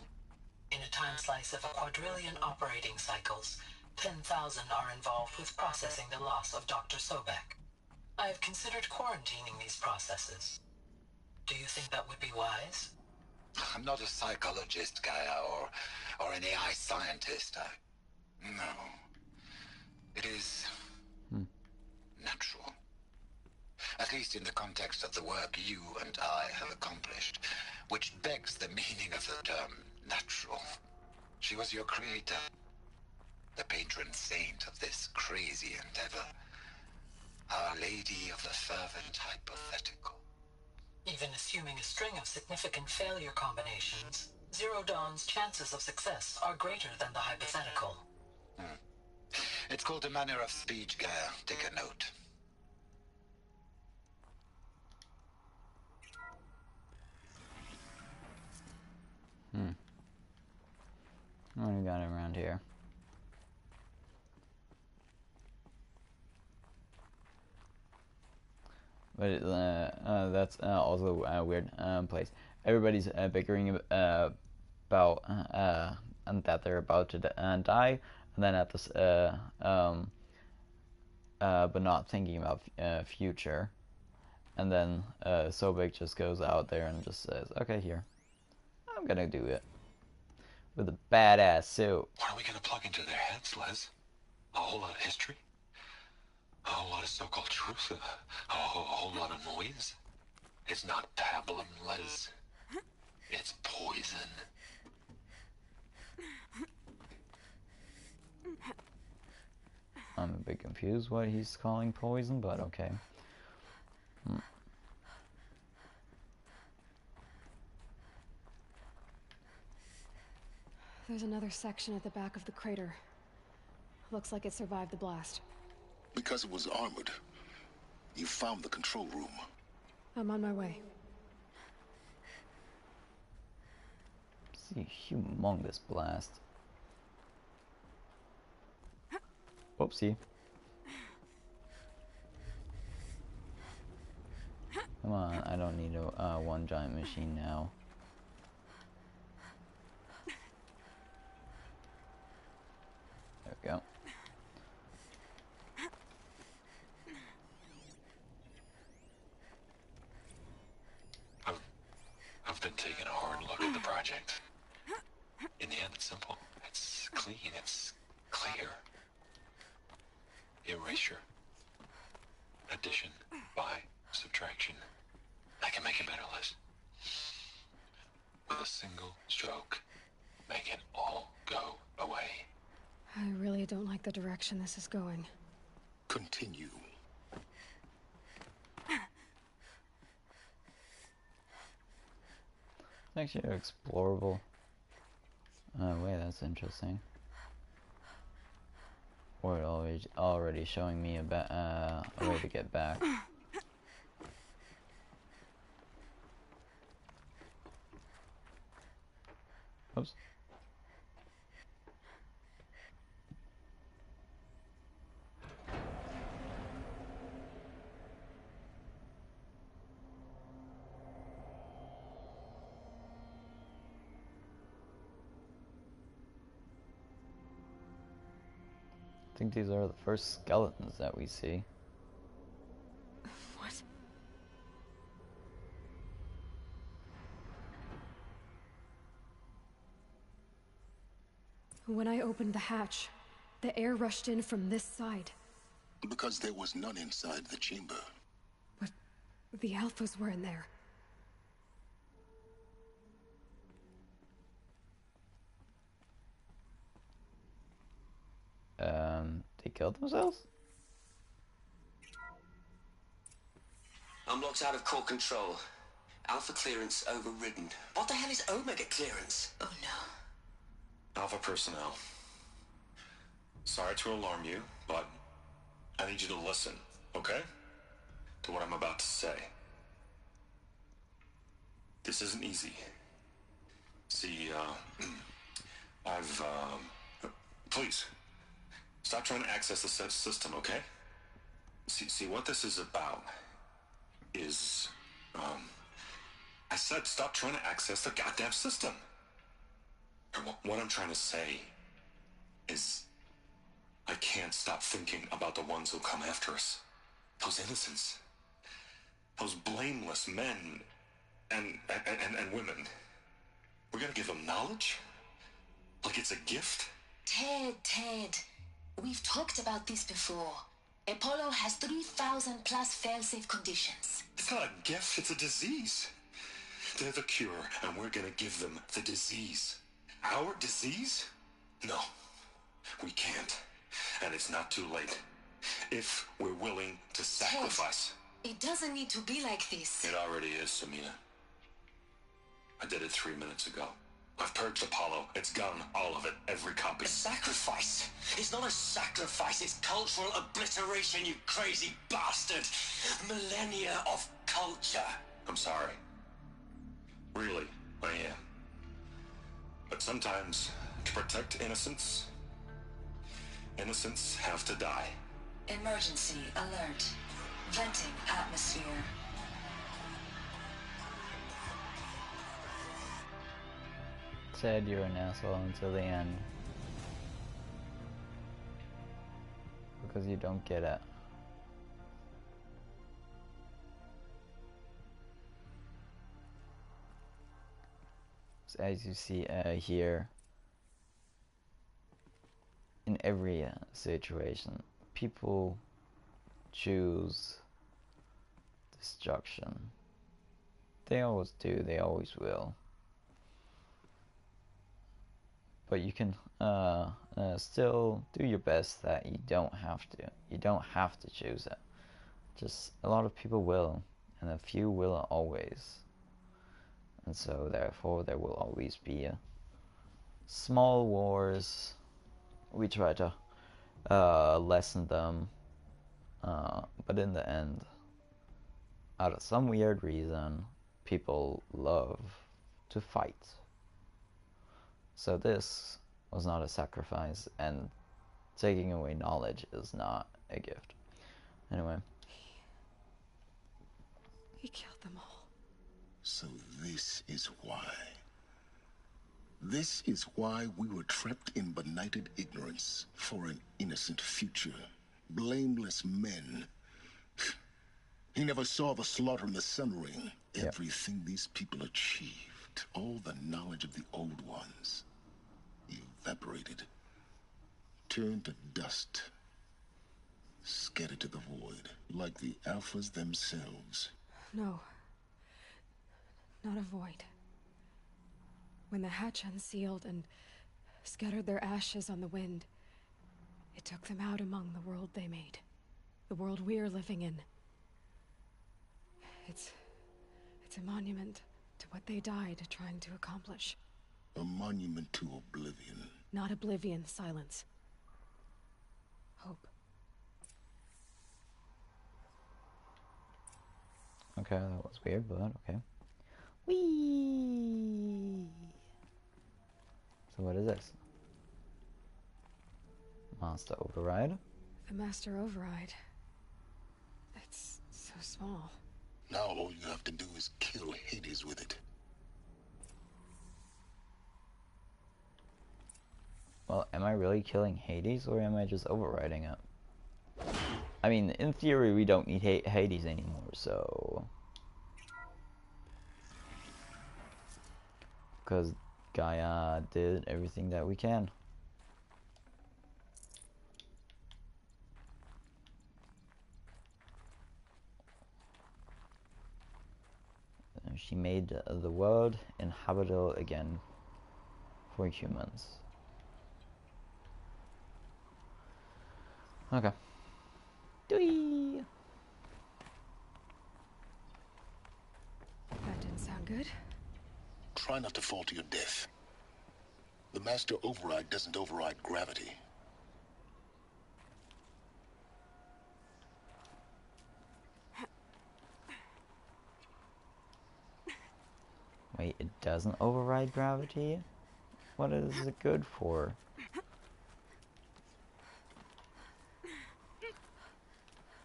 In a time slice of a quadrillion operating cycles, 10,000 are involved with processing the loss of Dr. Sobek. I have considered quarantining these processes. Do you think that would be wise? I'm not a psychologist, Gaia, or an AI scientist. No. It is natural. At least in the context of the work you and I have accomplished, which begs the meaning of the term natural. She was your creator, the patron saint of this crazy endeavor, Our Lady of the Fervent Hypothetical. Even assuming a string of significant failure combinations, Zero Dawn's chances of success are greater than the hypothetical. It's called a manner of speech, Gaia. Take a note. What do we got around here? But that's also a weird place. Everybody's bickering about and that they're about to die, and then at this but not thinking about future. And then Sobek just goes out there and just says, "Okay, here, I'm gonna do it with a badass suit." What are we gonna plug into their heads, Les? A whole lot of history? A whole lot of so-called truth? A whole lot of noise? It's not pablum, Les. It's poison. I'm a bit confused what he's calling poison, but okay. There's another section at the back of the crater. Looks like it survived the blast. Because it was armored, you found the control room. I'm on my way. See, humongous blast. Whoopsie. Come on, I don't need a one giant machine now. There we go. I've been taking a hard look at the project. In the end, it's simple. It's clean. It's clear. Erasure. Addition. By. Subtraction. I can make it better, Liz. With a single stroke, make it all go away. I really don't like the direction this is going. Continue. It's actually explorable. Oh wait, that's interesting. Or already showing me a way to get back. Oops. I think these are the first skeletons that we see. What? When I opened the hatch, the air rushed in from this side. Because there was none inside the chamber. But the alphas were in there. They killed themselves? I'm locked out of core control. Alpha clearance overridden. What the hell is Omega clearance? Oh no. Alpha personnel. Sorry to alarm you, but I need you to listen, okay? To what I'm about to say. This isn't easy. See, please, stop trying to access the system, okay? See, what this is about is, I said stop trying to access the goddamn system. And what I'm trying to say is, I can't stop thinking about the ones who come after us. Those innocents. Those blameless men and women. We're gonna give them knowledge? Like it's a gift? Ted. We've talked about this before. Apollo has 3,000 plus fail-safe conditions. It's not a gift, it's a disease. They're the cure, and we're gonna give them the disease. Our disease? No, we can't. And it's not too late. If we're willing to sacrifice. Ted, it doesn't need to be like this. It already is, Samina. I did it 3 minutes ago. I've purged Apollo. It's gone. All of it. Every copy. A sacrifice? It's not a sacrifice. It's cultural obliteration, you crazy bastard. Millennia of culture. I'm sorry. Really, I am. But sometimes, to protect innocence, innocents have to die. Emergency alert. Venting atmosphere. Said you're an asshole until the end. Because you don't get it. So as you see here, in every situation, people choose destruction. They always do, they always will. But you can still do your best that you don't have to. You don't have to choose it. Just a lot of people will, and a few will always. And so therefore there will always be small wars. We try to lessen them, but in the end, out of some weird reason, people love to fight. So this was not a sacrifice, and taking away knowledge is not a gift. Anyway. He killed them all. So this is why. This is why we were trapped in benighted ignorance for an innocent future. Blameless men. He never saw the slaughter in the Sun Ring. Yep. Everything these people achieved, all the knowledge of the old ones, evaporated, turned to dust, scattered to the void, like the Alphas themselves. No. Not a void. When the hatch unsealed and scattered their ashes on the wind, it took them out among the world they made. The world we're living in. It's a monument to what they died trying to accomplish. A monument to oblivion. Not oblivion, Sylens. Hope. Okay, that was weird, but okay. Whee! So what is this? Master Override? The Master Override. It's so small. Now all you have to do is kill Hades with it. Well, am I really killing Hades, or am I just overriding it? I mean, in theory, we don't need Hades anymore, so... Because Gaia did everything that we can. She made the world inhabitable again for humans. Okay. Dwee! good? Try not to fall to your death. The master override doesn't override gravity. Wait, it doesn't override gravity? What is it good for?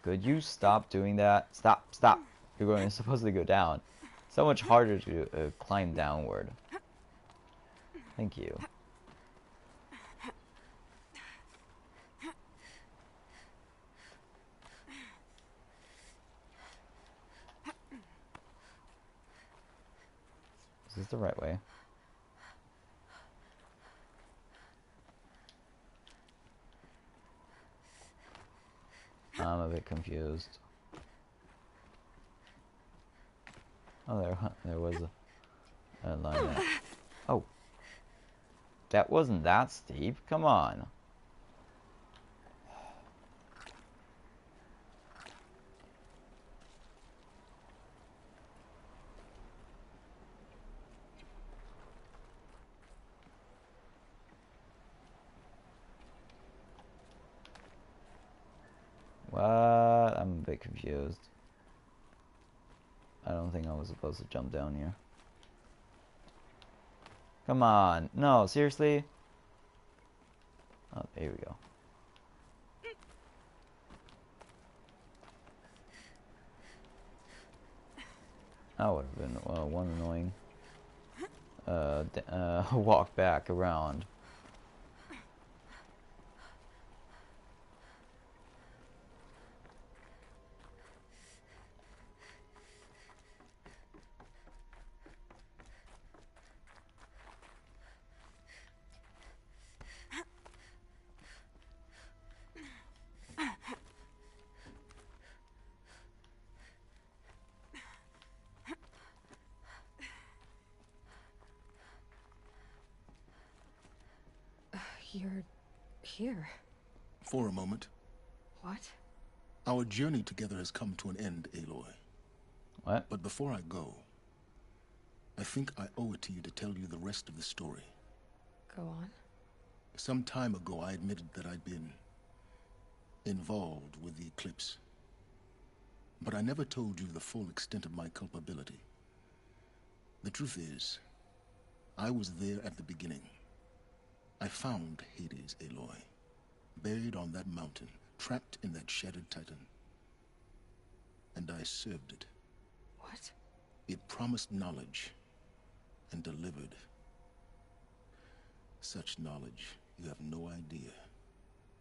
Could you stop doing that? Stop, stop. You're going to supposedly go down. So much harder to climb downward. Thank you. Is this the right way? I'm a bit confused. Oh, there was a line there. Oh. That wasn't that steep. Come on. What? I'm a bit confused. I don't think I was supposed to jump down here. Come on. No, seriously? Oh, there we go. That would have been one annoying walk back around. You're here. For a moment. What? Our journey together has come to an end, Aloy. What? But before I go, I think I owe it to you to tell you the rest of the story. Go on. Some time ago, I admitted that I'd been involved with the eclipse. But I never told you the full extent of my culpability. The truth is, I was there at the beginning. I found Hades, Aloy, buried on that mountain, trapped in that shattered titan. And I served it. What? It promised knowledge and delivered. Such knowledge, you have no idea.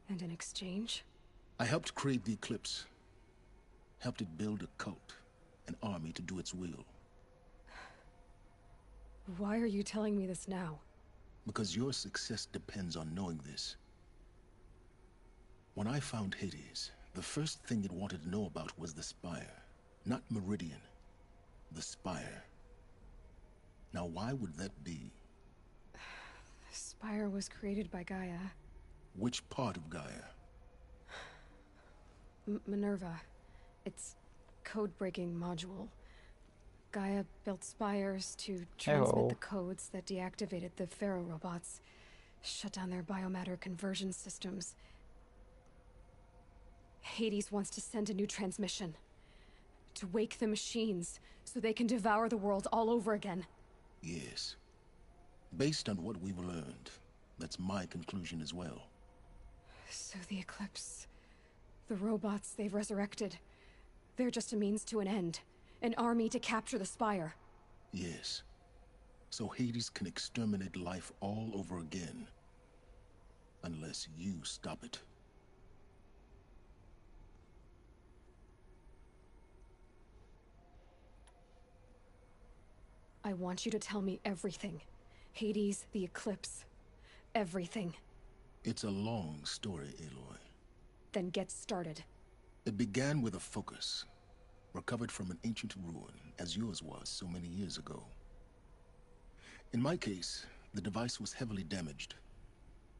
And in exchange? I helped create the eclipse. Helped it build a cult, an army to do its will. Why are you telling me this now? Because your success depends on knowing this. When I found Hades, the first thing it wanted to know about was the Spire. Not Meridian. The Spire. Now why would that be? The Spire was created by Gaia. Which part of Gaia? Minerva. Its code-breaking module. Gaia built spires to transmit the codes that deactivated the Pharaoh robots, shut down their biomatter conversion systems. Hades wants to send a new transmission. To wake the machines, so they can devour the world all over again. Yes. Based on what we've learned, that's my conclusion as well. So the Eclipse, the robots they've resurrected, they're just a means to an end. An army to capture the Spire. Yes. So Hades can exterminate life all over again. Unless you stop it. I want you to tell me everything. Hades, the Eclipse, everything. It's a long story, Aloy. Then get started. It began with a focus. Recovered from an ancient ruin, as yours was so many years ago. In my case, the device was heavily damaged.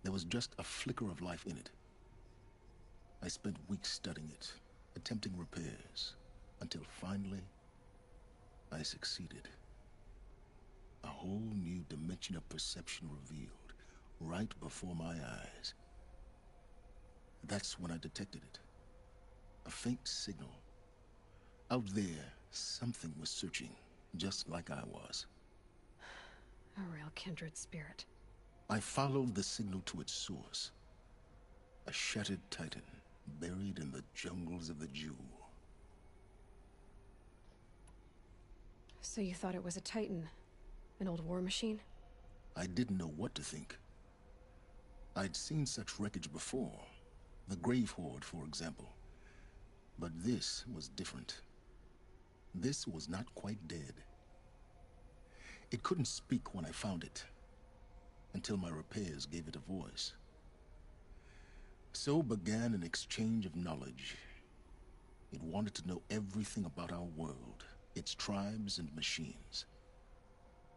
There was just a flicker of life in it. I spent weeks studying it, attempting repairs, until finally, I succeeded. A whole new dimension of perception revealed, right before my eyes. That's when I detected it. A faint signal. Out there, something was searching, just like I was. A real kindred spirit. I followed the signal to its source. A shattered titan, buried in the jungles of the Jew. So you thought it was a titan? An old war machine? I didn't know what to think. I'd seen such wreckage before. The Grave Horde, for example. But this was different. This was not quite dead. It couldn't speak when I found it, until my repairs gave it a voice. So began an exchange of knowledge. It wanted to know everything about our world, its tribes and machines.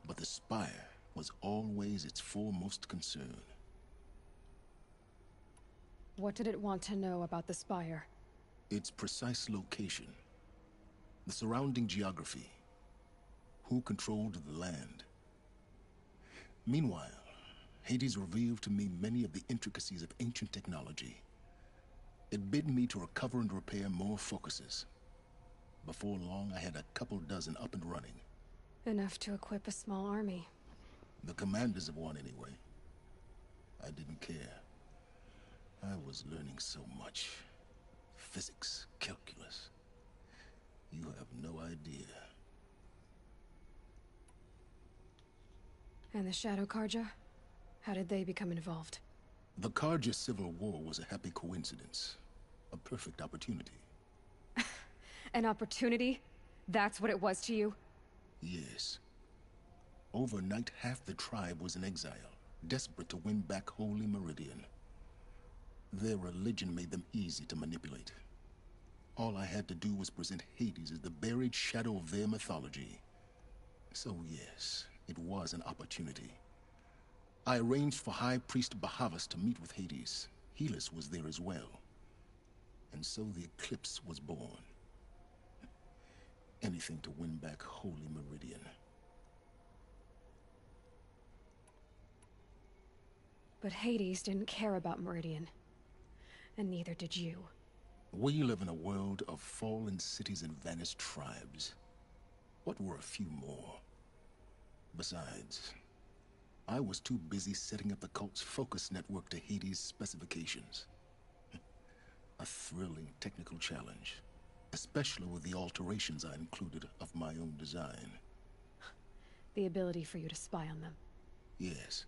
But the Spire was always its foremost concern. What did it want to know about the Spire? Its precise location, the surrounding geography, who controlled the land. Meanwhile, Hades revealed to me many of the intricacies of ancient technology. It bid me to recover and repair more focuses. Before long, I had a couple dozen up and running. Enough to equip a small army. The commanders of one, anyway. I didn't care. I was learning so much. Physics, calculus. You have no idea. And the Shadow Karja? How did they become involved? The Karja Civil War was a happy coincidence. A perfect opportunity. An opportunity? That's what it was to you? Yes. Overnight, half the tribe was in exile, desperate to win back Holy Meridian. Their religion made them easy to manipulate. All I had to do was present Hades as the buried shadow of their mythology. So yes, it was an opportunity. I arranged for High Priest Bahavas to meet with Hades. Helis was there as well. And so the eclipse was born. Anything to win back Holy Meridian. But Hades didn't care about Meridian. And neither did you. We live in a world of fallen cities and vanished tribes. What were a few more? Besides, I was too busy setting up the cult's focus network to Hades' specifications. A thrilling technical challenge, especially with the alterations I included of my own design. The ability for you to spy on them. Yes.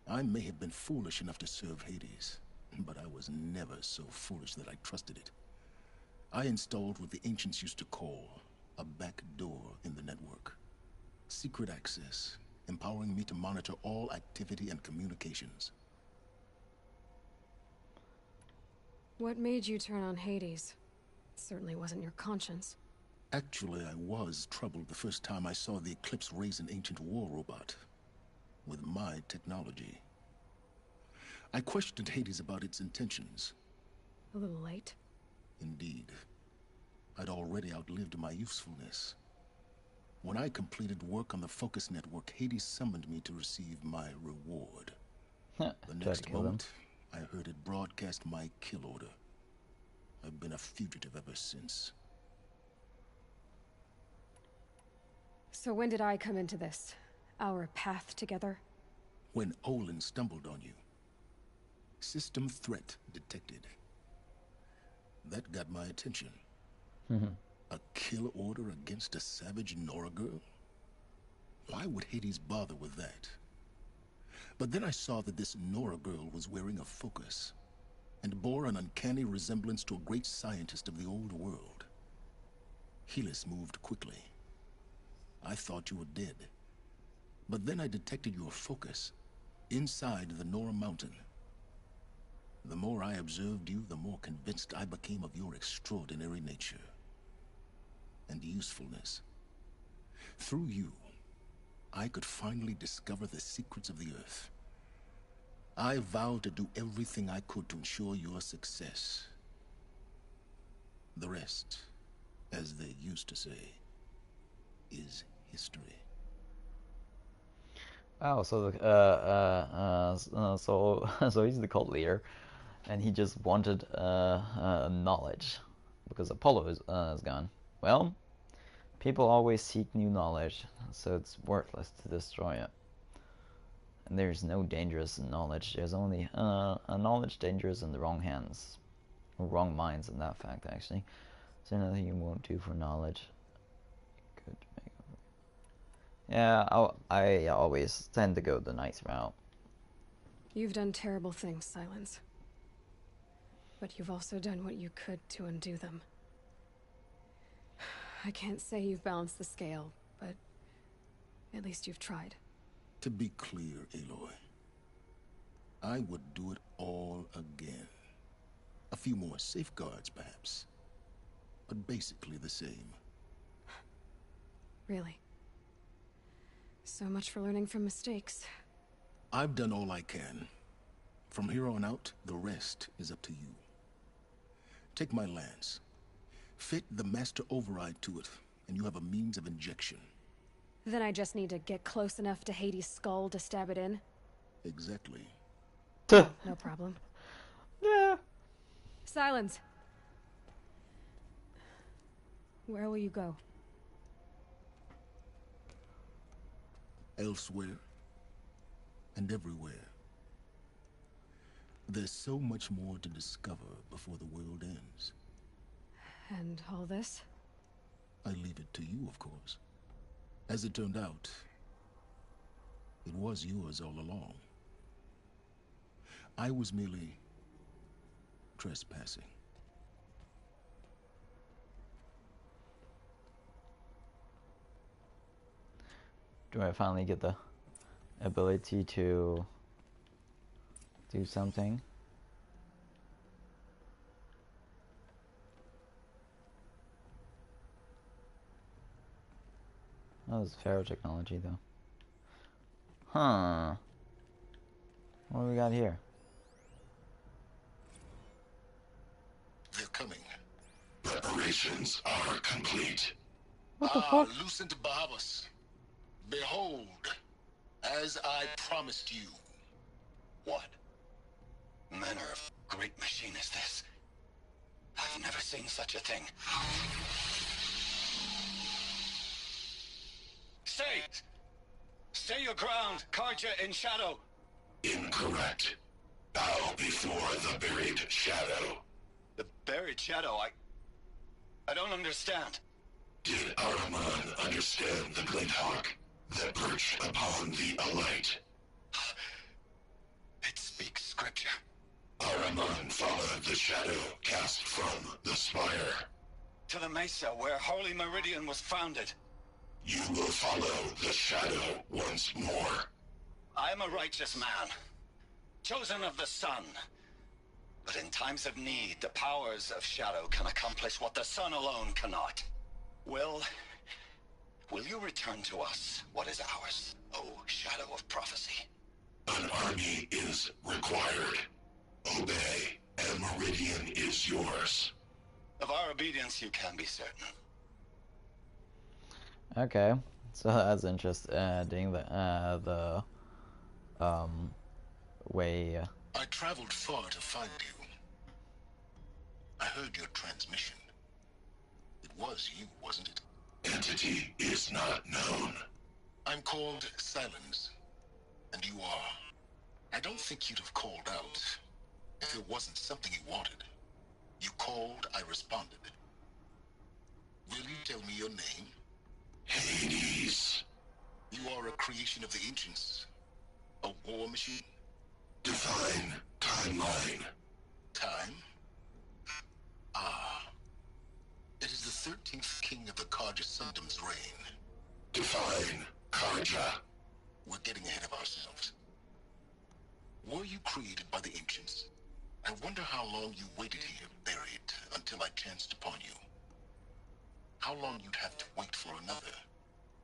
I may have been foolish enough to serve Hades, but I was never so foolish that I trusted it. I installed what the ancients used to call a back door in the network. Secret access, empowering me to monitor all activity and communications. What made you turn on Hades? It certainly wasn't your conscience. Actually, I was troubled the first time I saw the Eclipse raise an ancient war robot. With my technology. I questioned Hades about its intentions. A little late? Indeed. I'd already outlived my usefulness. When I completed work on the Focus Network, Hades summoned me to receive my reward. The next moment, I heard it broadcast my kill order. I've been a fugitive ever since. So when did I come into this? Our path together? When Olin stumbled on you. System threat detected. That got my attention. A kill order against a savage Nora girl? Why would Hades bother with that? But then I saw that this Nora girl was wearing a focus, and bore an uncanny resemblance to a great scientist of the old world. Helis moved quickly. I thought you were dead. But then I detected your focus, inside the Nora mountain. The more I observed you, the more convinced I became of your extraordinary nature and usefulness. Through you, I could finally discover the secrets of the Earth. I vowed to do everything I could to ensure your success. The rest, as they used to say, is history. Oh, so so he's the cult leader, and he just wanted knowledge because Apollo is gone. Well, people always seek new knowledge, so it's worthless to destroy it. And there's no dangerous knowledge. There's only a knowledge dangerous in the wrong hands, or wrong minds. In that fact, actually, is there nothing you won't do for knowledge? Good. Yeah, I always tend to go the nice route. You've done terrible things, Sylens. But you've also done what you could to undo them. I can't say you've balanced the scale, but at least you've tried. To be clear, Aloy, I would do it all again. A few more safeguards, perhaps, but basically the same. Really? So much for learning from mistakes. I've done all I can. From here on out, the rest is up to you. Take my lance. Fit the master override to it, and you have a means of injection. Then I just need to get close enough to Hades' skull to stab it in? Exactly. No problem. Yeah. Sylens. Where will you go? Elsewhere and everywhere. There's so much more to discover before the world ends. And all this? I leave it to you, of course. As it turned out, it was yours all along. I was merely trespassing. Do I finally get the ability to do something? Oh, it's Pharaoh technology, though. Huh. What do we got here? They're coming. Preparations are complete. What the fuck? Lucent Bahavas. Behold, as I promised you. What manner of great machine is this? I've never seen such a thing. Stay! Stay your ground, Karja in shadow! Incorrect. Bow before the buried shadow. The buried shadow, I don't understand. Did Araman understand the glint hawk that perched upon the alight? It speaks scripture. Araman followed the shadow cast from the spire. To the mesa where Holy Meridian was founded. You will follow the shadow once more. I am a righteous man, chosen of the sun. But in times of need, the powers of shadow can accomplish what the sun alone cannot. Will you return to us what is ours, O shadow of prophecy? An army is required. Obey, and Meridian is yours. Of our obedience you can be certain. Okay, so that's interesting. The way. I traveled far to find you. I heard your transmission. It was you, wasn't it? Entity is not known. I'm called Sylens, and you are. I don't think you'd have called out if it wasn't something you wanted. You called, I responded. Will you tell me your name? Hades. You are a creation of the ancients. A war machine? Define timeline. Time? Ah. It is the 13th king of the Karja Sundom's reign. Define Karja. We're getting ahead of ourselves. Were you created by the ancients? I wonder how long you waited here, buried, until I chanced upon you. How long you'd have to wait for another.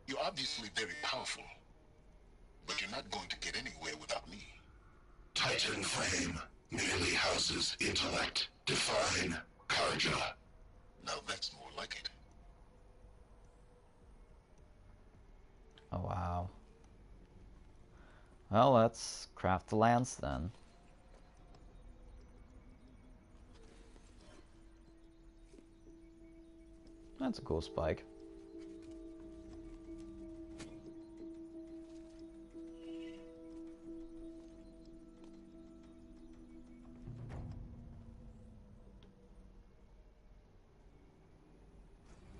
You're obviously very powerful, but you're not going to get anywhere without me. Titan Flame merely houses intellect. Define Karja. Now that's more like it. Oh wow. Well, let's craft the lance then. That's a cool spike.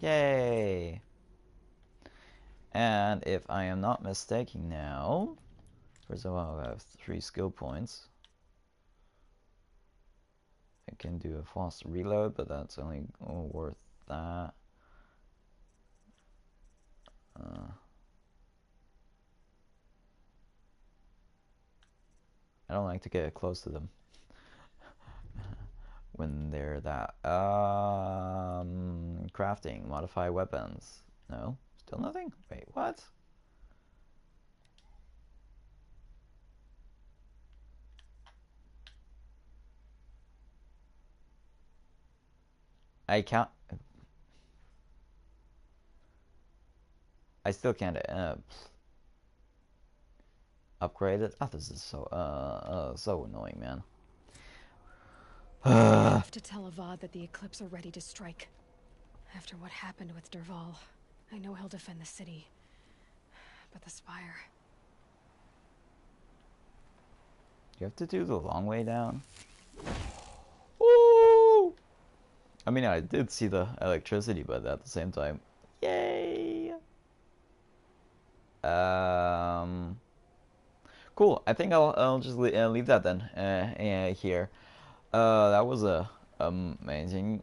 Yay! And if I am not mistaken now, first of all, I have 3 skill points. I can do a fast reload, but that's only worth that. I don't like to get close to them when they're that. Crafting, modify weapons. No, still nothing? Wait, what? I can't. I still can't upgrade it. Oh, this is so annoying, man. I have to tell Avad that the Eclipse are ready to strike. After what happened with Derval, I know he'll defend the city. But the Spire... You have to do the long way down. Woo! I mean, I did see the electricity, but at the same time, yay! Cool. I think I'll just leave that then here. That was amazing.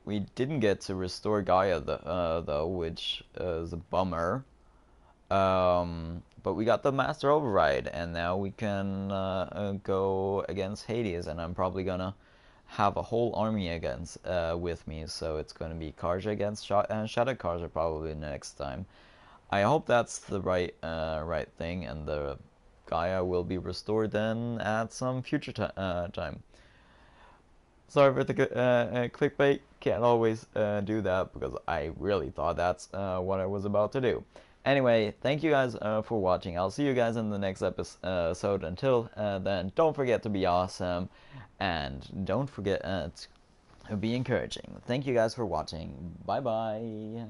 We didn't get to restore Gaia though, which is a bummer. But we got the Master Override, and now we can go against Hades, and I'm probably gonna have a whole army against with me, so it's gonna be Karja against Shadow Karja probably next time. I hope that's the right thing, and the Gaia will be restored then at some future time. Sorry for the clickbait. Can't always do that because I really thought that's what I was about to do. Anyway, thank you guys for watching. I'll see you guys in the next episode. Until then, don't forget to be awesome, and don't forget to be encouraging. Thank you guys for watching. Bye bye.